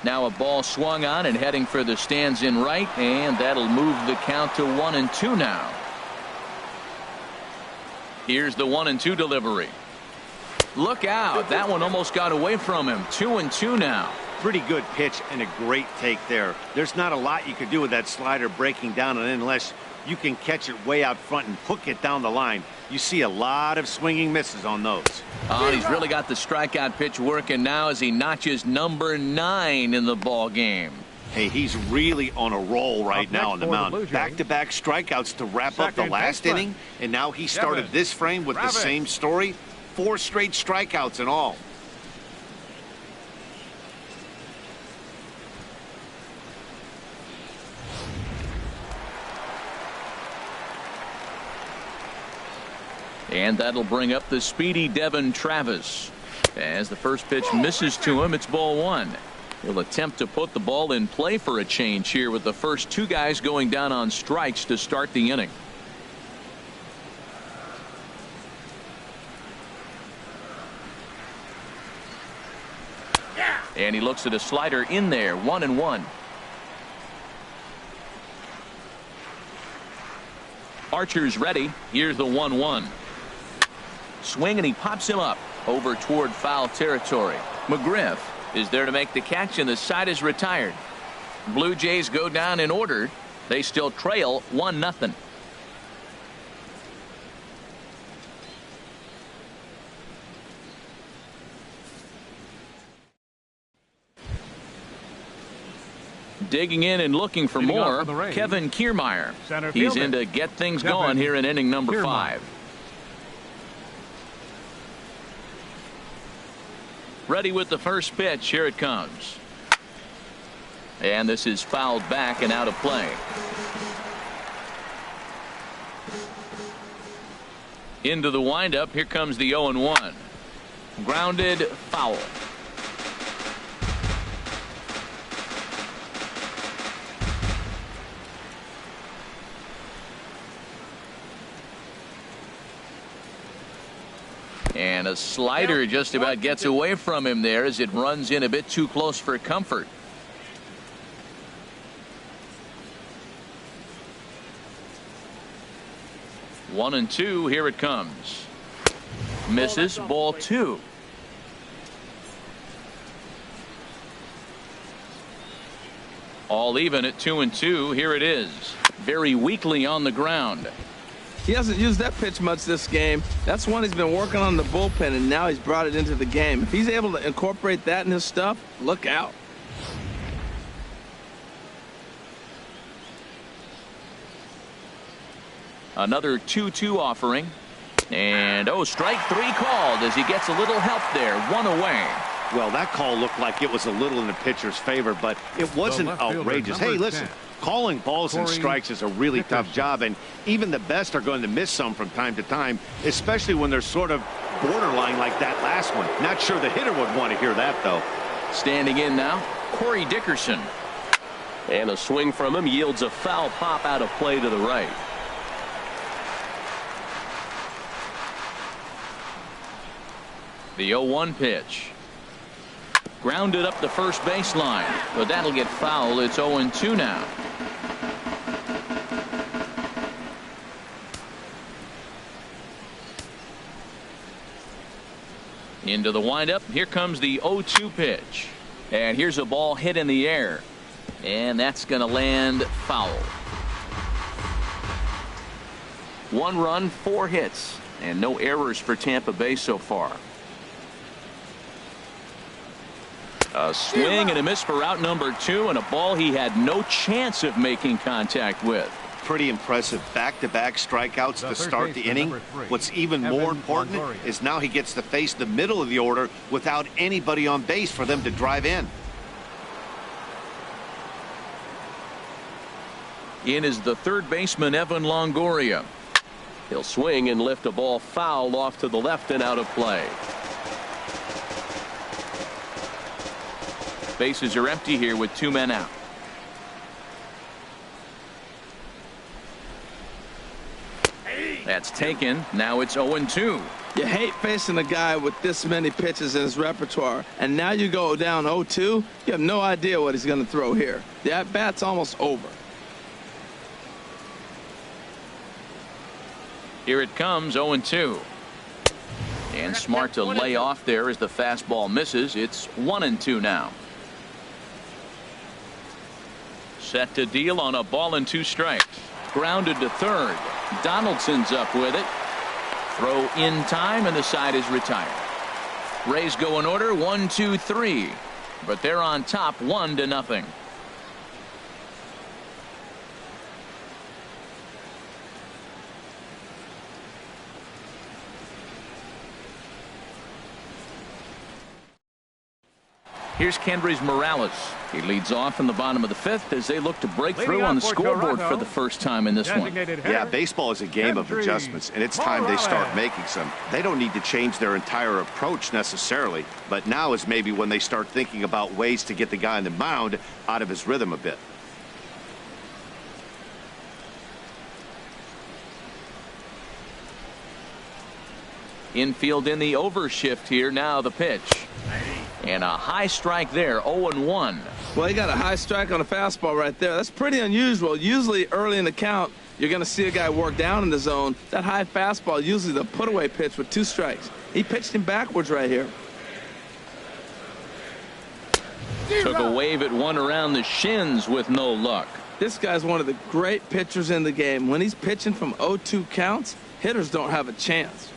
Now a ball swung on and heading for the stands in right, and that'll move the count to 1-2 now. Here's the 1-2 delivery. Look out. That one almost got away from him. 2-2 now. Pretty good pitch and a great take there. There's not a lot you could do with that slider breaking down, and unless you can catch it way out front and hook it down the line, you see a lot of swinging misses on those. Oh, he's really got the strikeout pitch working now as he notches number 9 in the ball game. Hey, he's really on a roll right now on the mound. Back-to-back strikeouts to wrap up the last inning, and now he started this frame with the same story. 4 straight strikeouts in all. And that'll bring up the speedy Devin Travis. As the first pitch misses to him, it's ball 1. He'll attempt to put the ball in play for a change here with the first 2 guys going down on strikes to start the inning. And he looks at a slider in there. 1-1. Archer's ready. Here's the 1-1. Swing, and he pops him up over toward foul territory. McGriff is there to make the catch, and the side is retired. Blue Jays go down in order. They still trail 1-0. Digging in and looking for more, Kevin Kiermaier. He's in to get things going here in inning number 5. Ready with the first pitch. Here it comes. And this is fouled back and out of play. Into the windup. Here comes the 0-1. Grounded, foul. And a slider just about gets away from him there as it runs in a bit too close for comfort. One and two. Here it comes. Misses. Ball 2. All even at 2-2. Here it is. Very weakly on the ground. He hasn't used that pitch much this game. That's one he's been working on in the bullpen, and now he's brought it into the game. If he's able to incorporate that in his stuff, look out. Another 2-2 offering. And, strike 3 called as he gets a little help there. 1 away. Well, that call looked like it was a little in the pitcher's favor, but it wasn't outrageous. Hey, listen. 10. Calling balls and strikes is a really tough job, and even the best are going to miss some from time to time, especially when they're sort of borderline like that last one. Not sure the hitter would want to hear that, though. Standing in now, Corey Dickerson. And a swing from him yields a foul pop out of play to the right. The 0-1 pitch. Grounded up the first baseline, but that'll get foul. It's 0-2 now. Into the windup. Here comes the 0-2 pitch. And here's a ball hit in the air. And that's going to land foul. 1 run, 4 hits, and no errors for Tampa Bay so far. A swing and a miss for out number 2, and a ball he had no chance of making contact with. Pretty impressive back-to-back strikeouts to start the inning. What's even more important is now he gets to face the middle of the order without anybody on base for them to drive in. In is the third baseman, Evan Longoria. He'll swing and lift a ball foul off to the left and out of play. Bases are empty here with 2 men out. That's taken. Now it's 0-2. You hate facing a guy with this many pitches in his repertoire, and now you go down 0-2. You have no idea what he's going to throw here. The at-bat's almost over. Here it comes, 0-2. And smart to lay off there as the fastball misses. It's 1-2 now. Set to deal on a ball and 2 strikes. Grounded to third. Donaldson's up with it. Throw in time, and the side is retired. Rays go in order 1, 2, 3. But they're on top 1-0. Here's Kendrys Morales. He leads off in the bottom of the 5th as they look to break through on the scoreboard for the first time in this one. Yeah, baseball is a game of adjustments, and it's time they start making some. They don't need to change their entire approach necessarily, but now is maybe when they start thinking about ways to get the guy on the mound out of his rhythm a bit. Infield in the overshift here. Now the pitch. And a high strike there. 0-1. Well, he got a high strike on a fastball right there. That's pretty unusual. Usually early in the count, you're going to see a guy work down in the zone. That high fastball, usually the put-away pitch with 2 strikes. He pitched him backwards right here. Took a wave at one around the shins with no luck. This guy's one of the great pitchers in the game. When he's pitching from 0-2 counts, hitters don't have a chance.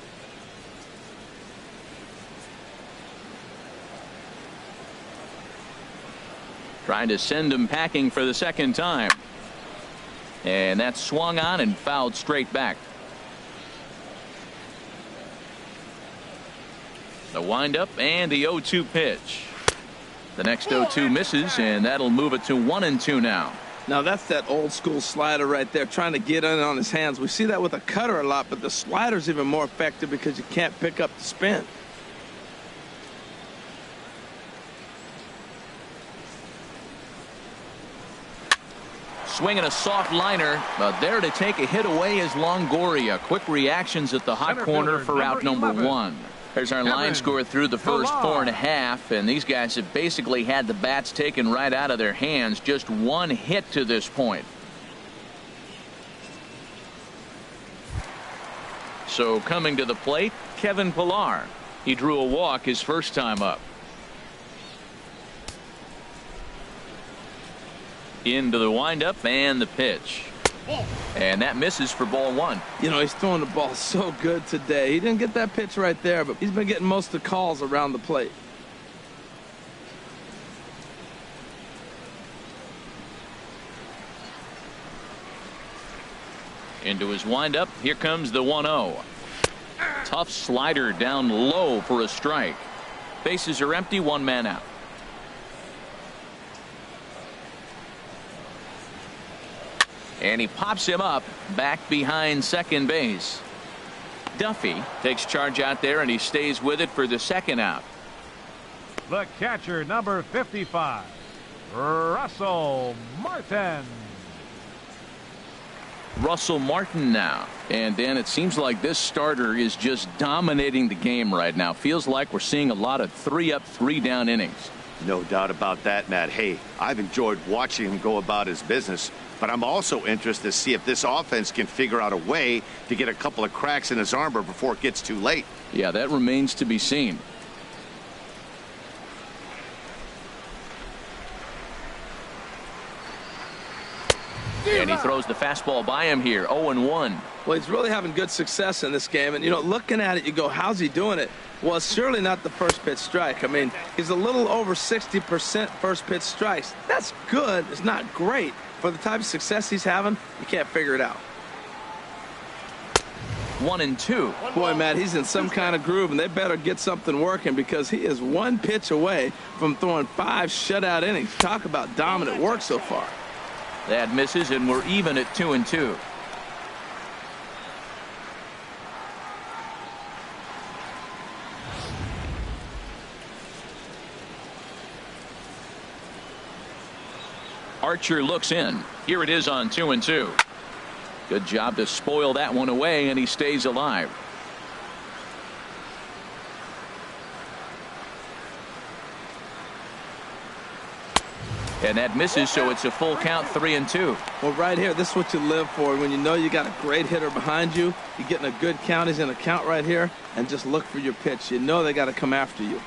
Trying to send him packing for the second time. And that swung on and fouled straight back. The windup and the 0-2 pitch. The next 0-2 misses, and that'll move it to 1-2 now. Now that's that old school slider right there, trying to get in on his hands. We see that with a cutter a lot, but the slider's even more effective because you can't pick up the spin. Swinging a soft liner, but there to take a hit away is Longoria. Quick reactions at the hot corner for out number 1. There's our line score through the first 4.5, and these guys have basically had the bats taken right out of their hands. Just 1 hit to this point. So coming to the plate, Kevin Pillar. He drew a walk his first time up. Into the windup and the pitch. And that misses for ball 1. You know, he's throwing the ball so good today. He didn't get that pitch right there, but he's been getting most of the calls around the plate. Into his windup. Here comes the 1-0. Tough slider down low for a strike. Bases are empty. 1 man out. And he pops him up back behind second base. Duffy takes charge out there, and he stays with it for the second out. The catcher, number 55, Russell Martin. Russell Martin now. And Dan, it seems like this starter is just dominating the game right now. Feels like we're seeing a lot of 3-up, 3-down innings. No doubt about that, Matt. Hey, I've enjoyed watching him go about his business, but I'm also interested to see if this offense can figure out a way to get a couple of cracks in his armor before it gets too late. Yeah, that remains to be seen. And he throws the fastball by him here. 0-1. Well, he's really having good success in this game. And, you know, looking at it, you go, how's he doing it? Well, it's surely not the first pitch strike. I mean, he's a little over 60% first pitch strikes. That's good. It's not great. For the type of success he's having, you can't figure it out. 1-2. Boy, Matt, he's in some kind of groove, and they better get something working because he is 1 pitch away from throwing 5 shutout innings. Talk about dominant work so far. That misses, and we're even at 2-2. Archer looks in. Here it is on 2-2. Good job to spoil that one away, and he stays alive. And that misses, so it's a full count, 3-2. Well, right here, this is what you live for. When you know you got a great hitter behind you, you're getting a good count. He's in a count right here, and just look for your pitch. You know they got to come after you.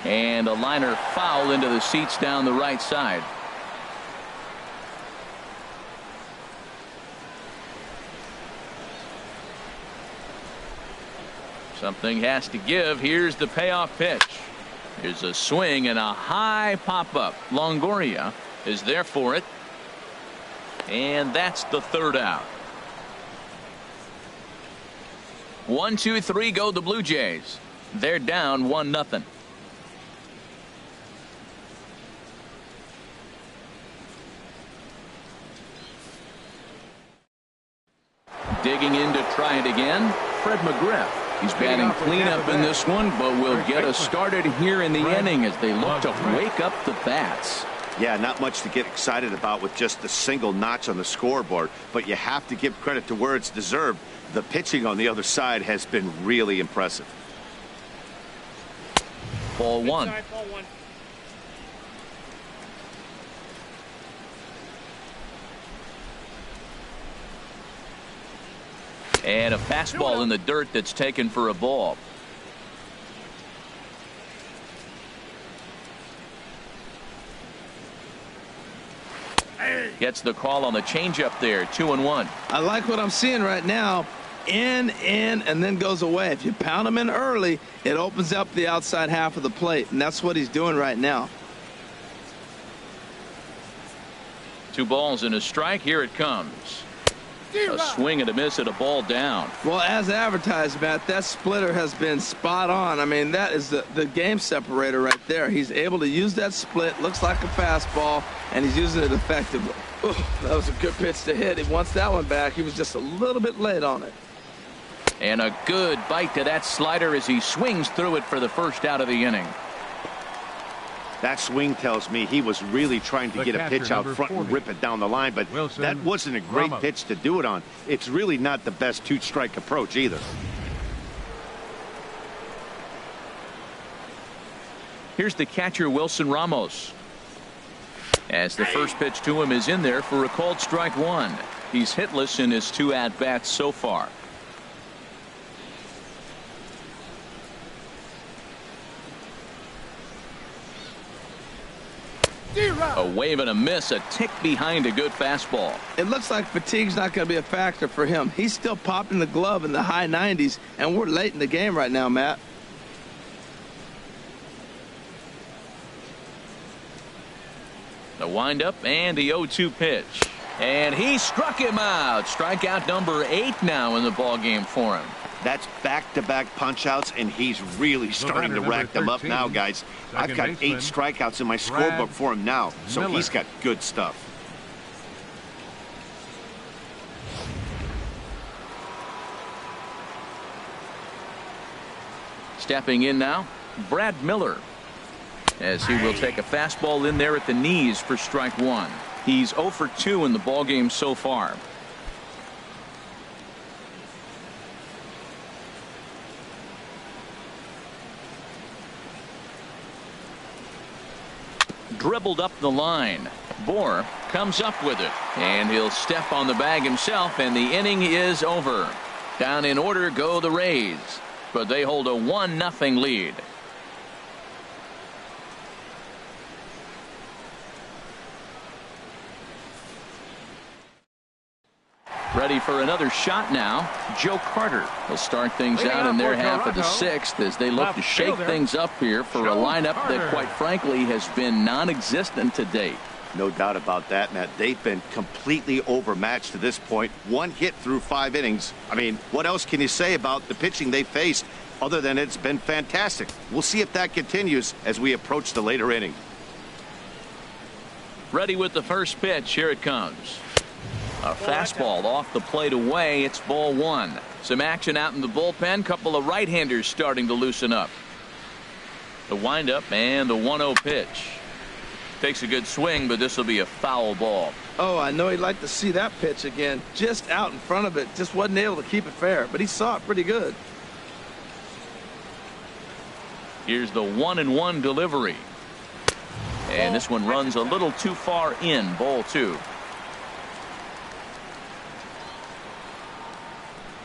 And a liner foul into the seats down the right side. Something has to give. Here's the payoff pitch. Here's a swing and a high pop-up. Longoria is there for it. And that's the third out. 1, 2, 3 go the Blue Jays. They're down 1-0. Digging in to try it again, Fred McGriff. He's batting cleanup in this one, but will get us started here in the inning as they look to wake up the bats. Yeah, not much to get excited about with just a single notch on the scoreboard, but you have to give credit to where it's deserved. The pitching on the other side has been really impressive. Ball one. And a fastball in the dirt that's taken for a ball. Gets the call on the changeup there. 2-1. I like what I'm seeing right now. In, and then goes away. If you pound him in early, it opens up the outside half of the plate, and that's what he's doing right now. 2 balls and a strike. Here it comes. A swing and a miss at a ball down. Well, as advertised, Matt, that splitter has been spot on. I mean, that is the game separator right there. He's able to use that split, looks like a fastball, and he's using it effectively. Ooh, that was a good pitch to hit. He wants that one back. He was just a little bit late on it. And a good bite to that slider as he swings through it for the first out of the inning. That swing tells me he was really trying to get a pitch out front and rip it down the line, but that wasn't a great pitch to do it on. It's really not the best 2-strike approach either. Here's the catcher, Wilson Ramos. As the first pitch to him is in there for a called strike 1. He's hitless in his 2 at-bats so far. A wave and a miss, a tick behind a good fastball. It looks like fatigue's not going to be a factor for him. He's still popping the glove in the high 90s, and we're late in the game right now, Matt. The windup and the 0-2 pitch. And he struck him out. Strikeout number 8 now in the ballgame for him. That's back-to-back punch-outs, and he's really starting to rack them up now, guys. I've got 8 strikeouts in my scorebook for him now, so he's got good stuff. Stepping in now, Brad Miller, as he will take a fastball in there at the knees for strike 1. He's 0 for 2 in the ballgame so far. Dribbled up the line. Bohr comes up with it, and he'll step on the bag himself, and the inning is over. Down in order go the Rays, but they hold a 1-0 lead. Ready for another shot now. Joe Carter will start things out in their half of the 6th as they look to shake things up here for a lineup that, quite frankly, has been non-existent to date. No doubt about that, Matt. They've been completely overmatched to this point. 1 hit through 5 innings. I mean, what else can you say about the pitching they faced other than it's been fantastic? We'll see if that continues as we approach the later inning. Ready with the first pitch. Here it comes. A fastball off the plate away. It's ball 1. Some action out in the bullpen. Couple of right-handers starting to loosen up. The windup and the 1-0 pitch. Takes a good swing, but this will be a foul ball. Oh, I know he'd like to see that pitch again. Just out in front of it. Just wasn't able to keep it fair, but he saw it pretty good. Here's the 1-1 delivery. And this one runs a little too far in. Ball 2.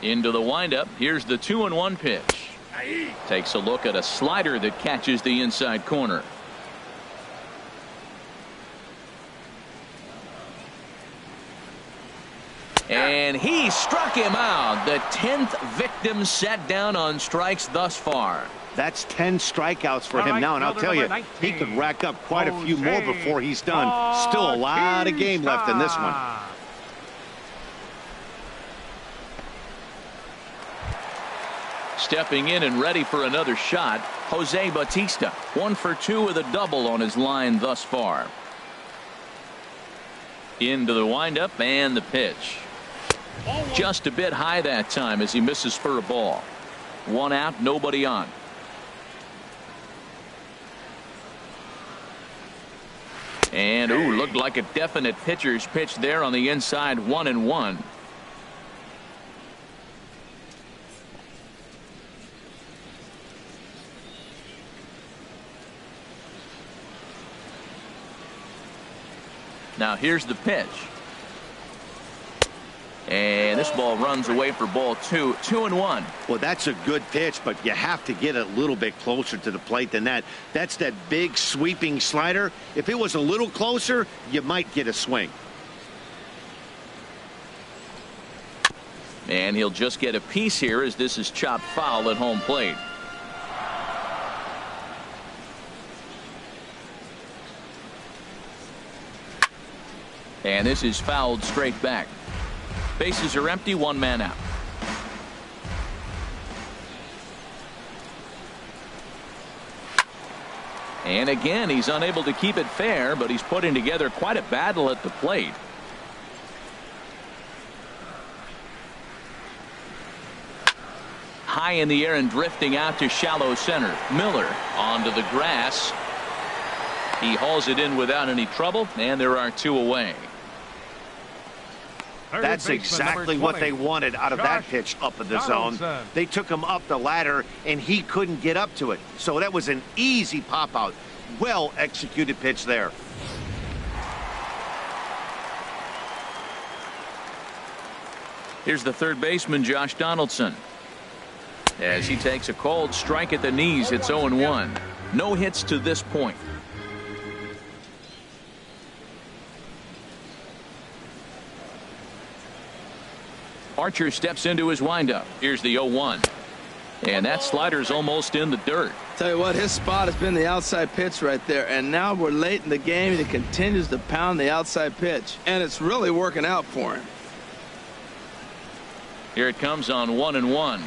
Into the windup. Here's the 2-1 pitch. Takes a look at a slider that catches the inside corner. And he struck him out. The 10th victim set down on strikes thus far. That's 10 strikeouts for him now, and I'll tell you, he could rack up quite a few more before he's done. Still a lot of game left in this one. Stepping in and ready for another shot, Jose Bautista. 1 for 2 with a double on his line thus far. Into the windup and the pitch. Just a bit high that time as he misses for a ball. 1 out, nobody on. And looked like a definite pitcher's pitch there on the inside. 1-1. Now here's the pitch. And this ball runs away for ball 2. 2-1. Well, that's a good pitch, but you have to get a little bit closer to the plate than that. That's that big sweeping slider. If it was a little closer, you might get a swing. And he'll just get a piece here as this is chopped foul at home plate. And this is fouled straight back. Bases are empty, one man out. And again, he's unable to keep it fair, but he's putting together quite a battle at the plate. High in the air and drifting out to shallow center. Miller onto the grass. He hauls it in without any trouble, and there are 2 away. That's exactly what they wanted out of that pitch up in the zone. They took him up the ladder, and he couldn't get up to it. So that was an easy pop-out. Well-executed pitch there. Here's the third baseman, Josh Donaldson. As he takes a cold strike at the knees, it's 0-1. No hits to this point. Archer steps into his windup. Here's the 0-1. And that slider's almost in the dirt. Tell you what, his spot has been the outside pitch right there. And now we're late in the game, and he continues to pound the outside pitch. And it's really working out for him. Here it comes on 1-1.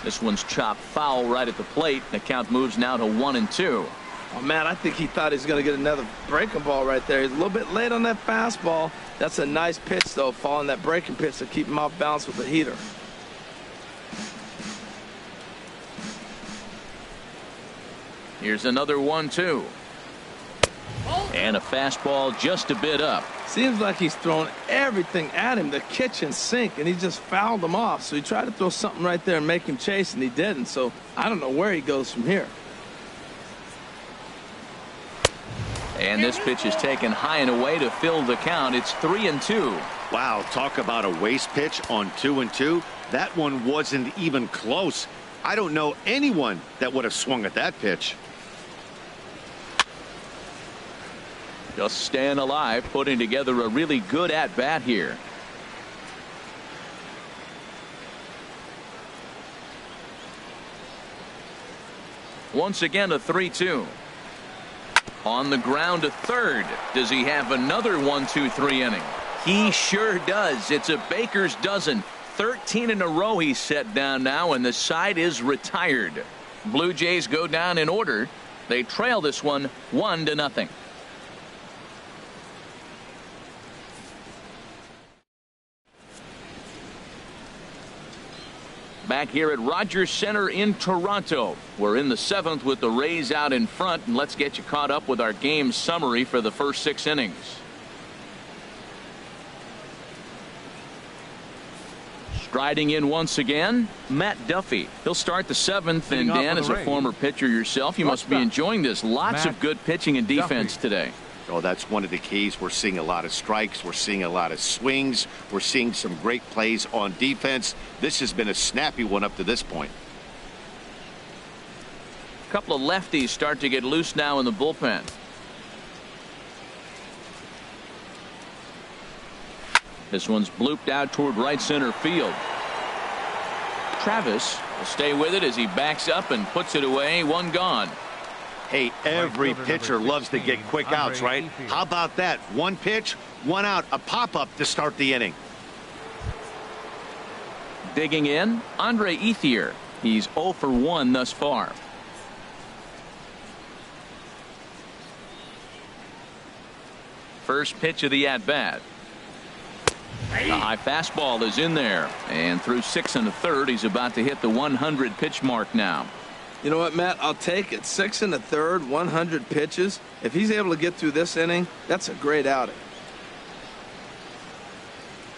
This one's chopped foul right at the plate. The count moves now to 1-2. Oh, man, I think he thought he was going to get another breaking ball right there. He's a little bit late on that fastball. That's a nice pitch, though, following that breaking pitch to keep him off balance with the heater. Here's another 1-2. And a fastball just a bit up. Seems like he's thrown everything at him, the kitchen sink, and he just fouled him off. So he tried to throw something right there and make him chase, and he didn't. So I don't know where he goes from here. And this pitch is taken high and away to fill the count. It's 3-2. Wow, talk about a waste pitch on 2-2. That one wasn't even close. I don't know anyone that would have swung at that pitch. Just staying alive, putting together a really good at-bat here. Once again, a 3-2. On the ground to third. Does he have another 1-2-3 inning? He sure does. It's a baker's dozen. 13 in a row he's set down now, and the side is retired. Blue Jays go down in order. They trail this one 1-0. Back here at Rogers Center in Toronto. We're in the 7th with the Rays out in front, and let's get you caught up with our game summary for the first 6 innings. Striding in once again, Matt Duffy. He'll start the 7th, and Dan, as a former pitcher yourself, you must be enjoying this. Lots of good pitching and defense today. Oh, that's one of the keys. We're seeing a lot of strikes. We're seeing a lot of swings. We're seeing some great plays on defense. This has been a snappy one up to this point. A couple of lefties start to get loose now in the bullpen. This one's blooped out toward right center field. Travis will stay with it as he backs up and puts it away. One gone. Hey, every pitcher loves to get quick outs, right? How about that? One pitch, one out, a pop-up to start the inning. Digging in, Andre Ethier. He's 0 for 1 thus far. First pitch of the at-bat. The high fastball is in there, and through 6 1/3, he's about to hit the 100 pitch mark now. You know what, Matt? I'll take it. 6 1/3, 100 pitches. If he's able to get through this inning, that's a great outing.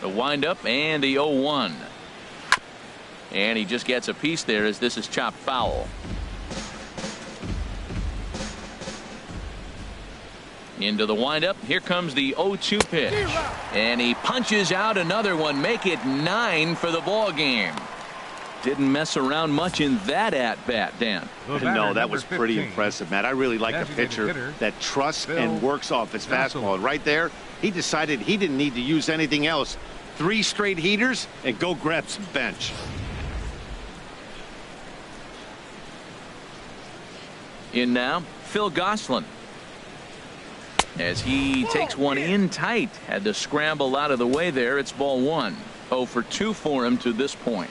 The windup and the 0-1. And he just gets a piece there as this is chopped foul. Into the windup. Here comes the 0-2 pitch. And he punches out another one. Make it 9 for the ball game. Didn't mess around much in that at-bat, Dan. No, that was pretty impressive, Matt. I really like a pitcher that trusts and works off his fastball. And right there, he decided he didn't need to use anything else. 3 straight heaters and go grab some bench. In now, Phil Gosselin. As he takes one in tight. Had to scramble out of the way there. It's ball 1. 0 for 2 for him to this point.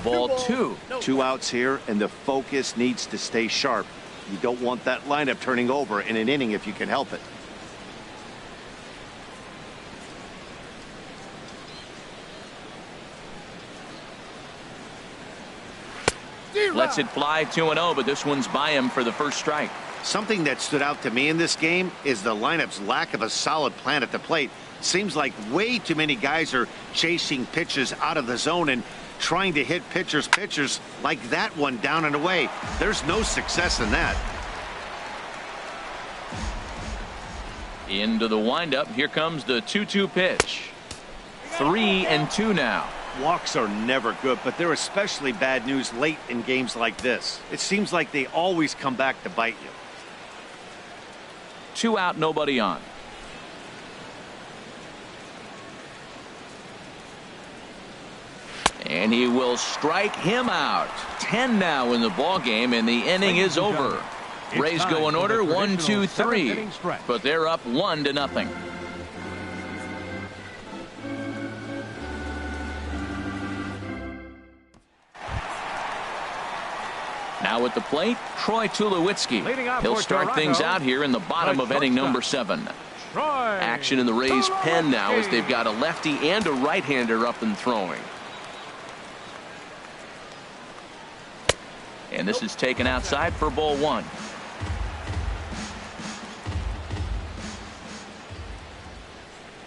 Ball 2. 2 outs here, and the focus needs to stay sharp. You don't want that lineup turning over in an inning if you can help it. Lets it fly 2-0, but this one's by him for the first strike. Something that stood out to me in this game is the lineup's lack of a solid plan at the plate. Seems like way too many guys are chasing pitches out of the zone and trying to hit pitchers like that one down and away. There's no success in that. Into the windup. Here comes the 2-2 pitch. 3-2 now. Walks are never good, but they're especially bad news late in games like this. It seems like they always come back to bite you. 2 out, nobody on. And he will strike him out. 10 now in the ball game, and the inning is over. Rays go in order 1, 2, 3, but they're up 1-0. Now at the plate, Troy Tulowitzki. He'll start things out here in the bottom of inning number 7. Action in the Rays' pen now as they've got a lefty and a right-hander up and throwing. And this is taken outside for ball 1.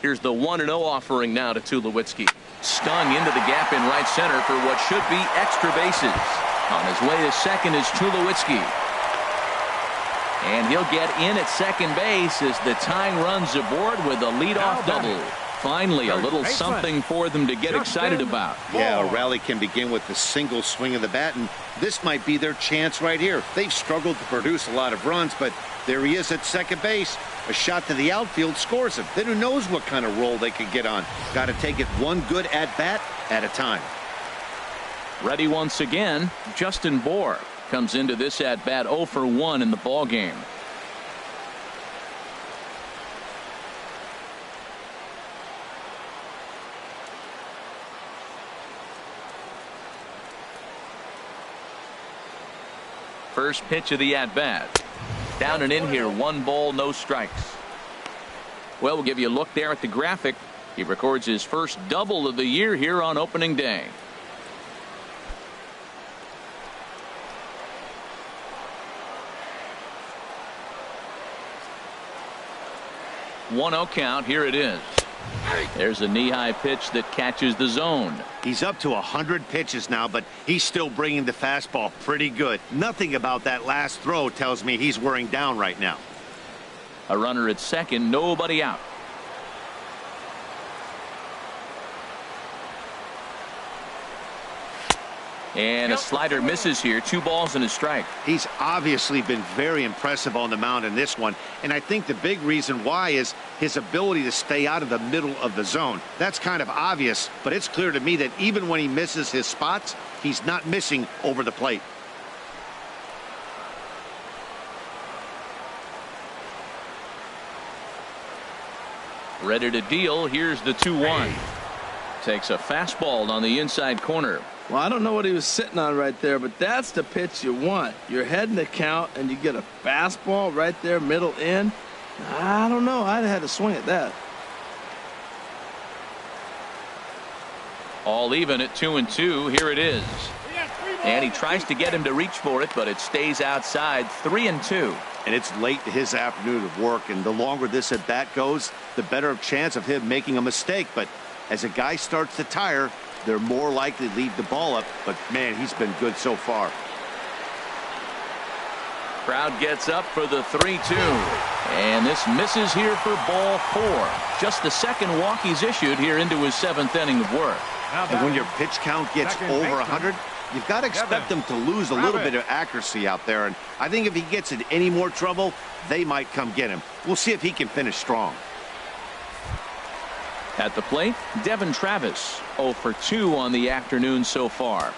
Here's the 1-0 offering now to Tulowitzki. Stung into the gap in right center for what should be extra bases. On his way to second is Tulowitzki. And he'll get in at second base as the tying runs aboard with a leadoff double. Finally, a little something for them to get excited about. Yeah, a rally can begin with a single swing of the bat, and this might be their chance right here. They've struggled to produce a lot of runs, but there he is at second base. A shot to the outfield scores him. Then who knows what kind of roll they could get on. Got to take it one good at-bat at a time. Ready once again, Justin Bour comes into this at-bat 0 for 1 in the ball game. First pitch of the at-bat. Down and in here, 1 ball, no strikes. Well, we'll give you a look there at the graphic. He records his first double of the year here on opening day. One 0 count. Here it is. There's a knee-high pitch that catches the zone. He's up to 100 pitches now, but he's still bringing the fastball pretty good. Nothing about that last throw tells me he's wearing down right now. A runner at second, nobody out. And a slider misses here. 2 balls and a strike. He's obviously been very impressive on the mound in this one, and I think the big reason why is his ability to stay out of the middle of the zone. That's kind of obvious, but it's clear to me that even when he misses his spots, he's not missing over the plate. Ready to deal. Here's the 2-1. Takes a fastball on the inside corner. Well, I don't know what he was sitting on right there, but that's the pitch you want. You're heading the count, and you get a fastball right there, middle in. I don't know. I'd have had to swing at that. All even at 2-2. Here it is. And he tries to get him to reach for it, but it stays outside. 3-2. And it's late in his afternoon of work, and the longer this at bat goes, the better chance of him making a mistake. But as a guy starts to tire, they're more likely to leave the ball up. But man, he's been good so far. Crowd gets up for the 3-2. And this misses here for ball 4. Just the second walk he's issued here into his 7th inning of work. And when your pitch count gets over 100, you've got to expect them to lose a little bit of accuracy out there. And I think if he gets in any more trouble, they might come get him. We'll see if he can finish strong. At the plate, Devin Travis, 0 for 2 on the afternoon so far.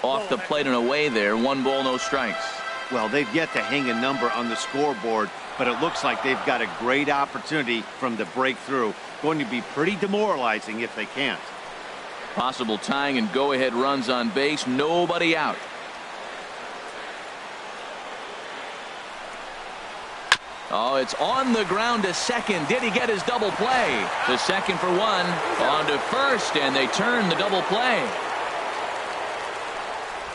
Off the plate and away there. 1 ball, no strikes. Well, they've yet to hang a number on the scoreboard, but it looks like they've got a great opportunity from the breakthrough. Going to be pretty demoralizing if they can't. Possible tying and go-ahead runs on base. Nobody out. Oh, it's on the ground to second. Did he get his double play? To second for 1. On to first, and they turn the double play.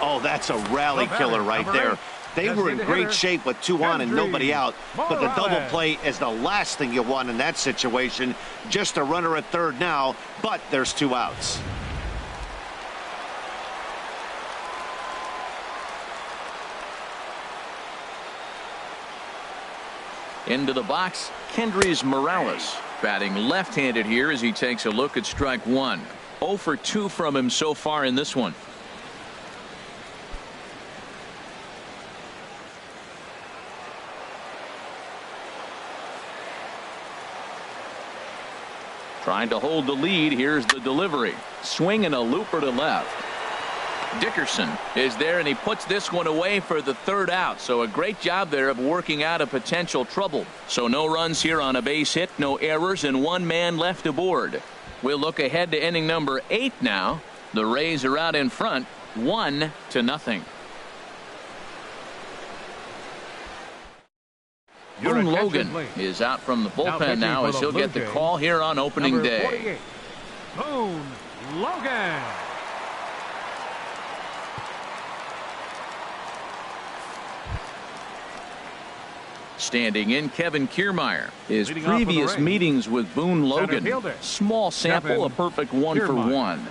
Oh, that's a rally killer right there. They were in great shape with 2 on and nobody out. But the double play is the last thing you want in that situation. Just a runner at third now, but there's 2 outs. Into the box, Kendrys Morales, batting left-handed here as he takes a look at strike 1. 0 for 2 from him so far in this one. Trying to hold the lead. Here's the delivery. Swing and a looper to left. Dickerson is there, and he puts this one away for the 3rd out. So a great job there of working out a potential trouble. So no runs here on a base hit, no errors, and 1 man left aboard. We'll look ahead to inning number 8 now. The Rays are out in front, 1-0. Boone Logan is out from the bullpen now as he'll get the call here on opening day. Boone Logan. Standing in, Kevin Kiermaier. His previous meetings with Boone Logan. Small sample, a perfect 1 for 1.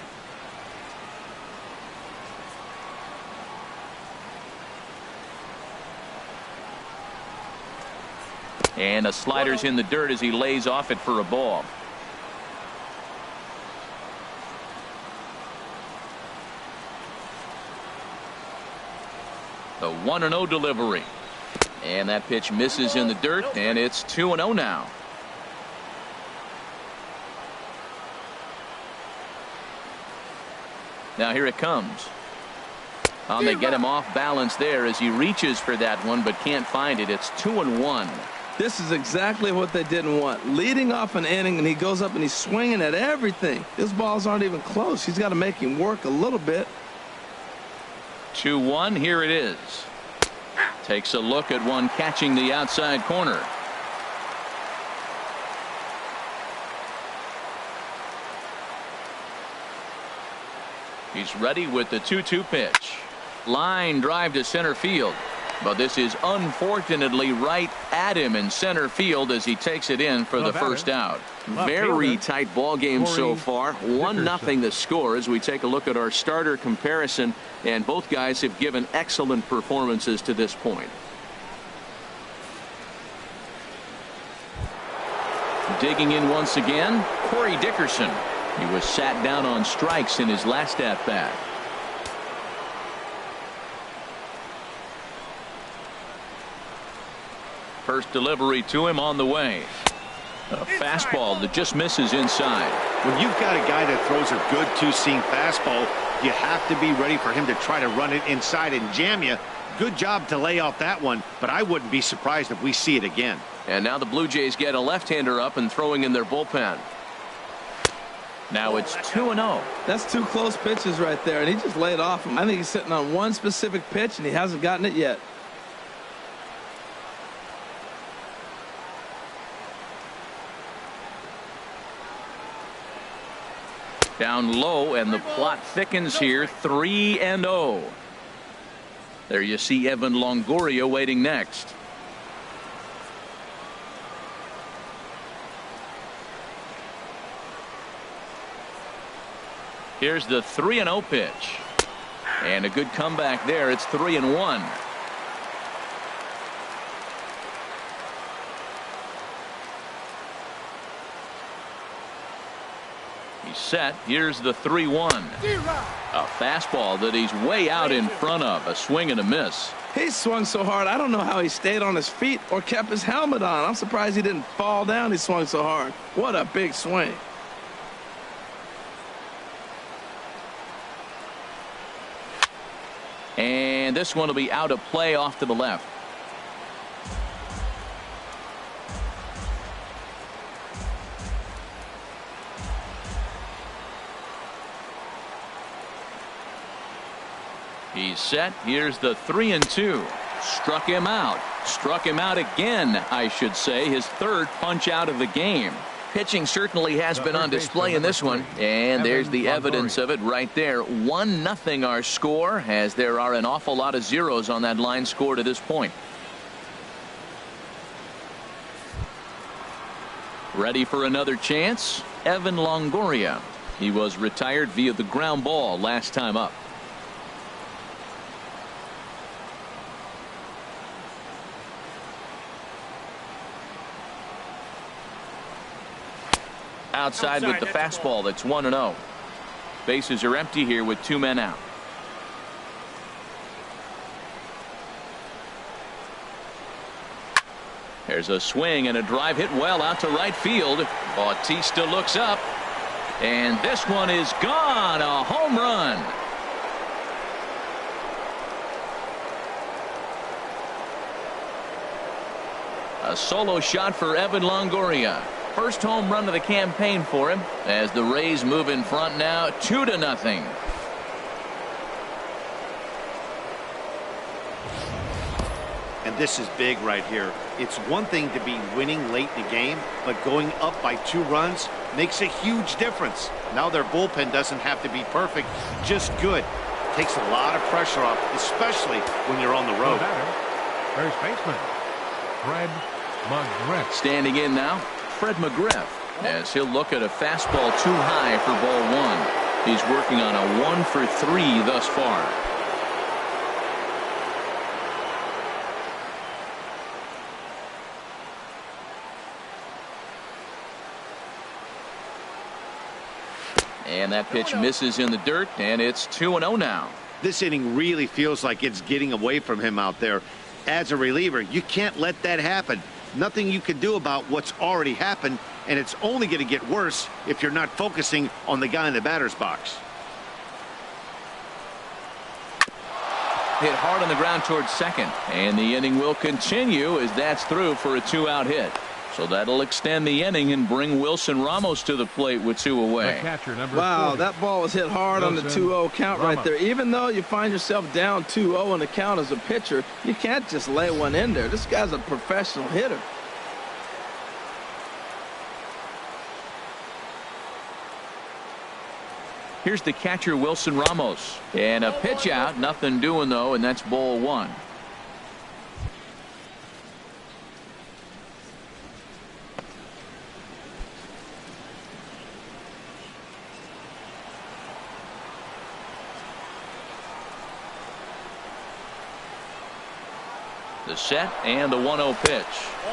And a slider's in the dirt as he lays off it for a ball. The 1-0 delivery. And that pitch misses in the dirt, and it's 2-0 now. Now here it comes. And they get him off balance there as he reaches for that one but can't find it. It's 2-1. This is exactly what they didn't want. Leading off an inning, and he goes up and he's swinging at everything. His balls aren't even close. He's got to make him work a little bit. 2-1. Here it is. Takes a look at one catching the outside corner. He's ready with the 2-2 pitch. Line drive to center field. But this is unfortunately right at him in center field as he takes it in for the first out. Very tight ball game so far. 1-0 the score as we take a look at our starter comparison, and both guys have given excellent performances to this point. Digging in once again, Corey Dickerson. He was sat down on strikes in his last at bat. First delivery to him on the way. A fastball that just misses inside. When you've got a guy that throws a good 2-seam fastball, you have to be ready for him to try to run it inside and jam you. Good job to lay off that one, but I wouldn't be surprised if we see it again. And now the Blue Jays get a left-hander up and throwing in their bullpen. Now it's 2-0. That's two close pitches right there, and he just laid off him. I think he's sitting on one specific pitch, and he hasn't gotten it yet. Down low, and the plot thickens here. 3-0. There you see Evan Longoria waiting next. Here's the 3-0 pitch. And a good comeback there. It's 3-1. He's set. Here's the 3-1. A fastball that he's way out in front of. A swing and a miss. He swung so hard, I don't know how he stayed on his feet or kept his helmet on. I'm surprised he didn't fall down. He swung so hard. What a big swing. And this one will be out of play off to the left. He's set. Here's the 3-2. Struck him out. Struck him out again, I should say. His third punch out of the game. Pitching certainly has been on display in this one. And there's the evidence of it right there. 1-0 our score, as there are an awful lot of zeros on that line score to this point. Ready for another chance? Evan Longoria. He was retired via the ground ball last time up. Outside with the fastball. That's 1-0. Bases are empty here with 2 men out. There's a swing and a drive hit well out to right field. Bautista looks up, and this one is gone. A home run. A solo shot for Evan Longoria. First home run of the campaign for him, as the Rays move in front now 2-0. And this is big right here. It's one thing to be winning late in the game, but going up by 2 runs makes a huge difference. Now their bullpen doesn't have to be perfect, just good. Takes a lot of pressure off, especially when you're on the road. First baseman, Fred McGriff. Standing in now, Fred McGriff, as he'll look at a fastball too high for ball 1. He's working on a 1 for 3 thus far. And that pitch misses in the dirt, and it's 2-0 now. This inning really feels like it's getting away from him out there. As a reliever, you can't let that happen. Nothing you can do about what's already happened, and it's only going to get worse if you're not focusing on the guy in the batter's box. Hit hard on the ground towards second, and the inning will continue as that's through for a 2-out hit. So that'll extend the inning and bring Wilson Ramos to the plate with 2 away. Wow, 40. That ball was hit hard on the 2-0 count right there. Even though you find yourself down 2-0 in the count as a pitcher, you can't just lay one in there. This guy's a professional hitter. Here's the catcher, Wilson Ramos. And a pitch out. Nothing doing, though, and that's ball 1. The set and the 1-0 pitch.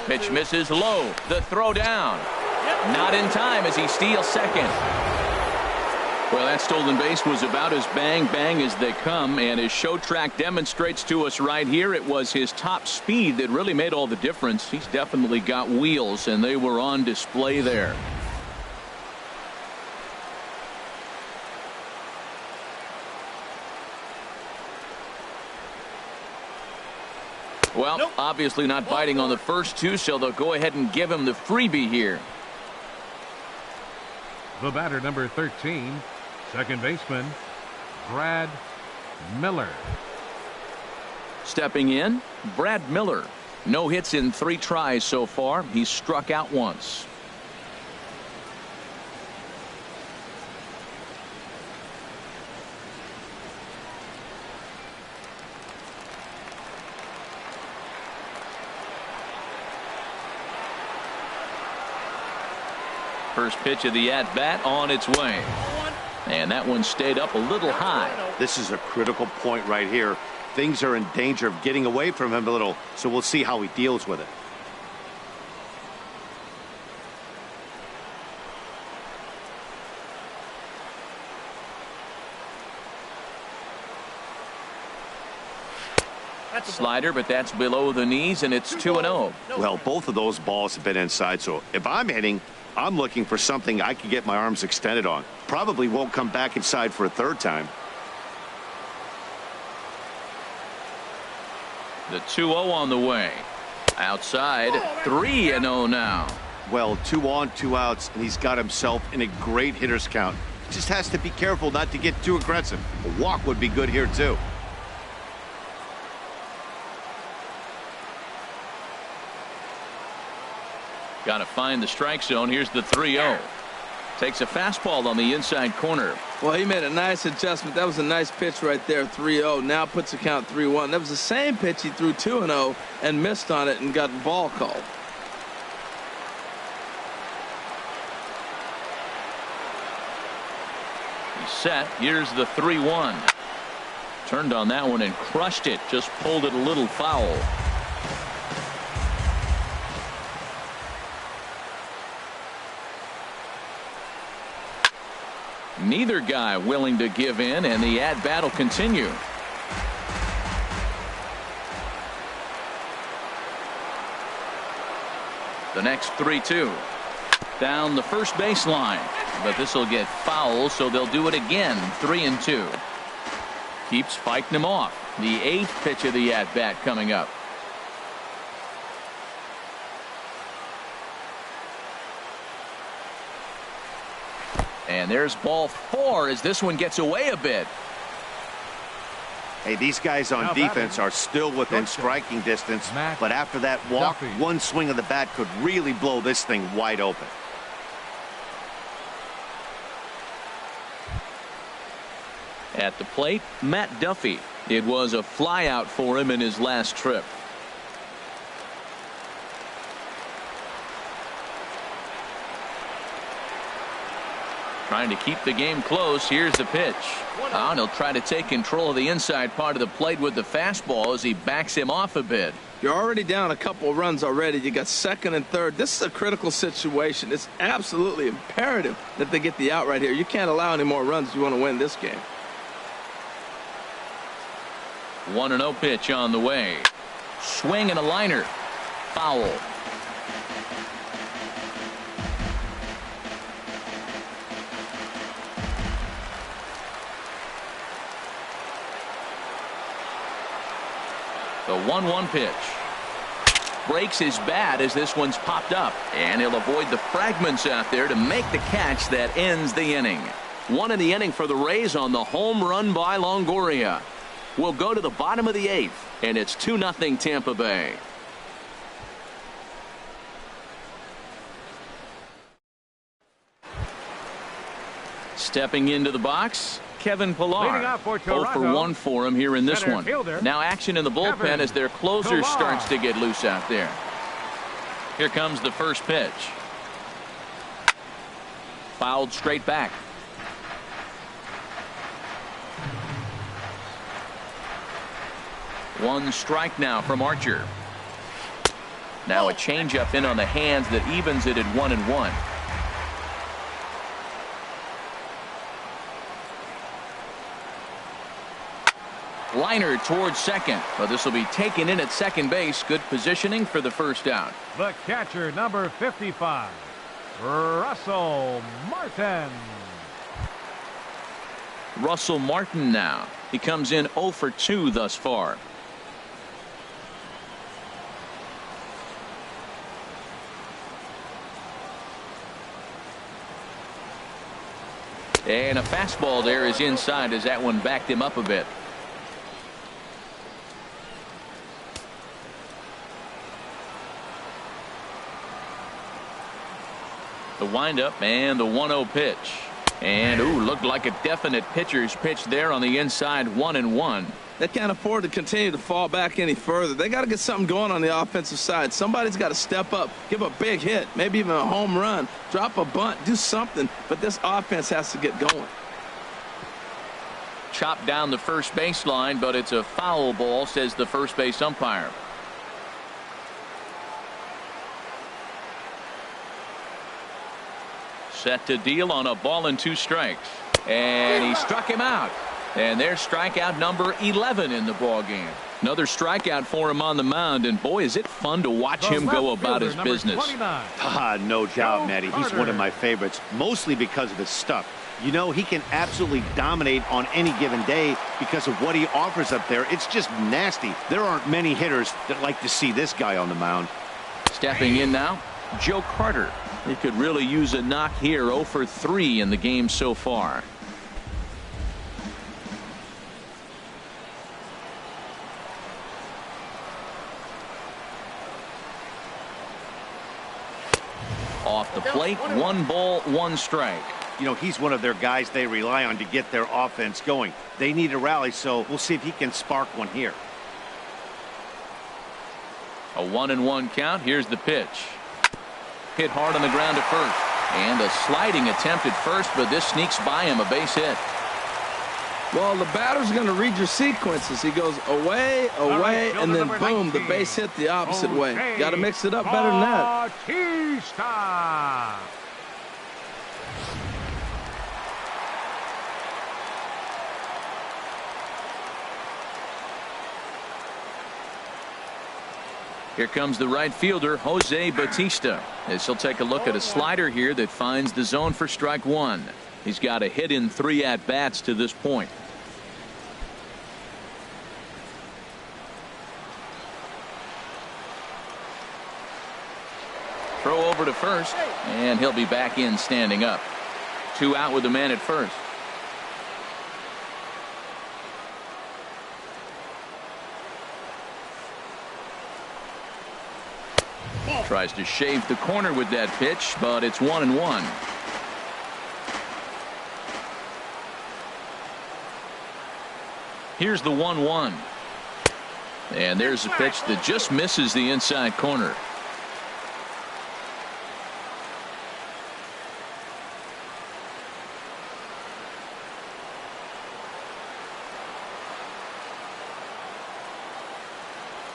Pitch misses low. The throw down. Not in time as he steals second. Well, that stolen base was about as bang as they come, and his show track demonstrates to us right here it was his top speed that really made all the difference. He's definitely got wheels, and they were on display there. Well, obviously not biting on the first two, so they'll go ahead and give him the freebie here. The batter, number 13, second baseman, Brad Miller. Stepping in, Brad Miller. No hits in 3 tries so far. He's struck out once. First pitch of the at-bat on its way. And that one stayed up a little high. This is a critical point right here. Things are in danger of getting away from him a little, so we'll see how he deals with it. Slider, but that's below the knees, and it's 2-0. Well, both of those balls have been inside, so if I'm hitting, I'm looking for something I can get my arms extended on. Probably won't come back inside for a third time. The 2-0 on the way. Outside, 3-0 now. Well, 2 on, 2 outs, and he's got himself in a great hitter's count. Just has to be careful not to get too aggressive. A walk would be good here, too. Got to find the strike zone. Here's the 3-0. Takes a fastball on the inside corner. Well, he made a nice adjustment. That was a nice pitch right there, 3-0. Now puts the count 3-1. That was the same pitch he threw 2-0 and missed on it and got ball called. He's set. Here's the 3-1. Turned on that one and crushed it. Just pulled it a little foul. Neither guy willing to give in, and the at-bat will continue. The next 3-2. Down the first baseline. But this will get foul, so they'll do it again. 3-2. Keeps fighting him off. The 8th pitch of the at-bat coming up. And there's ball 4 as this one gets away a bit. Hey, these guys on defense are still within striking distance, but after that walk, one swing of the bat could really blow this thing wide open. At the plate, Matt Duffy. It was a flyout for him in his last trip. Trying to keep the game close. Here's the pitch. And he'll try to take control of the inside part of the plate with the fastball as he backs him off a bit. You're already down a couple of runs already. You got second and third. This is a critical situation. It's absolutely imperative that they get the out right here. You can't allow any more runs if you want to win this game. 1-0 pitch on the way. Swing and a liner. Foul. The 1-1 pitch. Breaks his bat as this one's popped up. And he'll avoid the fragments out there to make the catch that ends the inning. 1 in the inning for the Rays on the home run by Longoria. We'll go to the bottom of the 8th, and it's 2-0 Tampa Bay. Stepping into the box, Kevin Pillar. 0 for 1 for him here in this one. Now action in the bullpen as their closer starts to get loose out there. Here comes the first pitch. Fouled straight back. One strike now from Archer. Now a changeup in on the hands that evens it at 1-1. Liner towards second, but this will be taken in at second base. Good positioning for the first out. The catcher, number 55, Russell Martin. Russell Martin now. He comes in 0 for 2 thus far. And a fastball there is inside as that one backed him up a bit. The windup and the 1-0 pitch. And looked like a definite pitcher's pitch there on the inside. 1-1. They can't afford to continue to fall back any further. They got to get something going on the offensive side. Somebody's got to step up, give a big hit, maybe even a home run, drop a bunt, do something. But this offense has to get going. Chopped down the first baseline, but it's a foul ball, says the first base umpire. Set to deal on a ball and 2 strikes. And he struck him out. And there's strikeout number 11 in the ball game. Another strikeout for him on the mound, and boy, is it fun to watch him go about his business. No doubt, Matty. He's one of my favorites, mostly because of his stuff. You know, he can absolutely dominate on any given day because of what he offers up there. It's just nasty. There aren't many hitters that like to see this guy on the mound. Stepping in now, Joe Carter. He could really use a knock here. 0 for 3 in the game so far. Off the plate, 1 ball, 1 strike. You know, he's one of their guys they rely on to get their offense going. They need a rally, so we'll see if he can spark one here. A 1-1 count. Here's the pitch. Hit hard on the ground to first. And a sliding attempt at first, but this sneaks by him, a base hit. Well, the batter's going to read your sequences. He goes away, and then boom, the base hit the opposite way. Got to mix it up better than that. Here comes the right fielder, Jose Bautista, as he'll take a look at a slider here that finds the zone for strike 1. He's got a hit in 3 at-bats to this point. Throw over to first, and he'll be back in standing up. 2 out with the man at first. Tries to shave the corner with that pitch, but it's 1-1. Here's the 1-1. And there's a pitch that just misses the inside corner.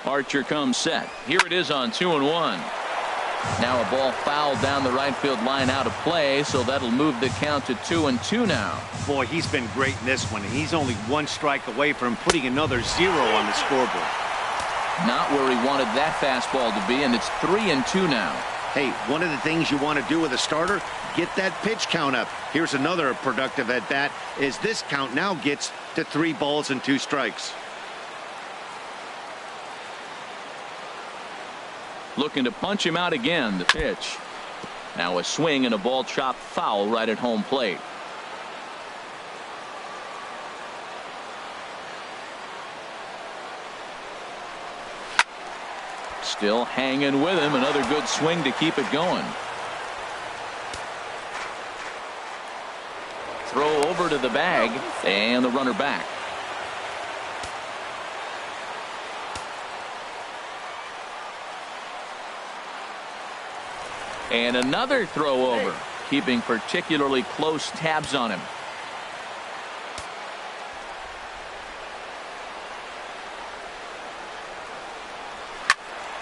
Archer comes set. Here it is on 2-1. Now a ball fouled down the right field line out of play, so that'll move the count to 2-2 now. Boy, he's been great in this one. He's only 1 strike away from putting another 0 on the scoreboard. Not where he wanted that fastball to be, and it's 3-2 now. Hey, one of the things you want to do with a starter, get that pitch count up. Here's another productive at bat, as this count now gets to 3 balls and 2 strikes. Looking to punch him out again. The pitch. Now a swing and a ball chopped foul right at home plate. Still hanging with him. Another good swing to keep it going. Throw over to the bag, and the runner back. And another throw over, keeping particularly close tabs on him.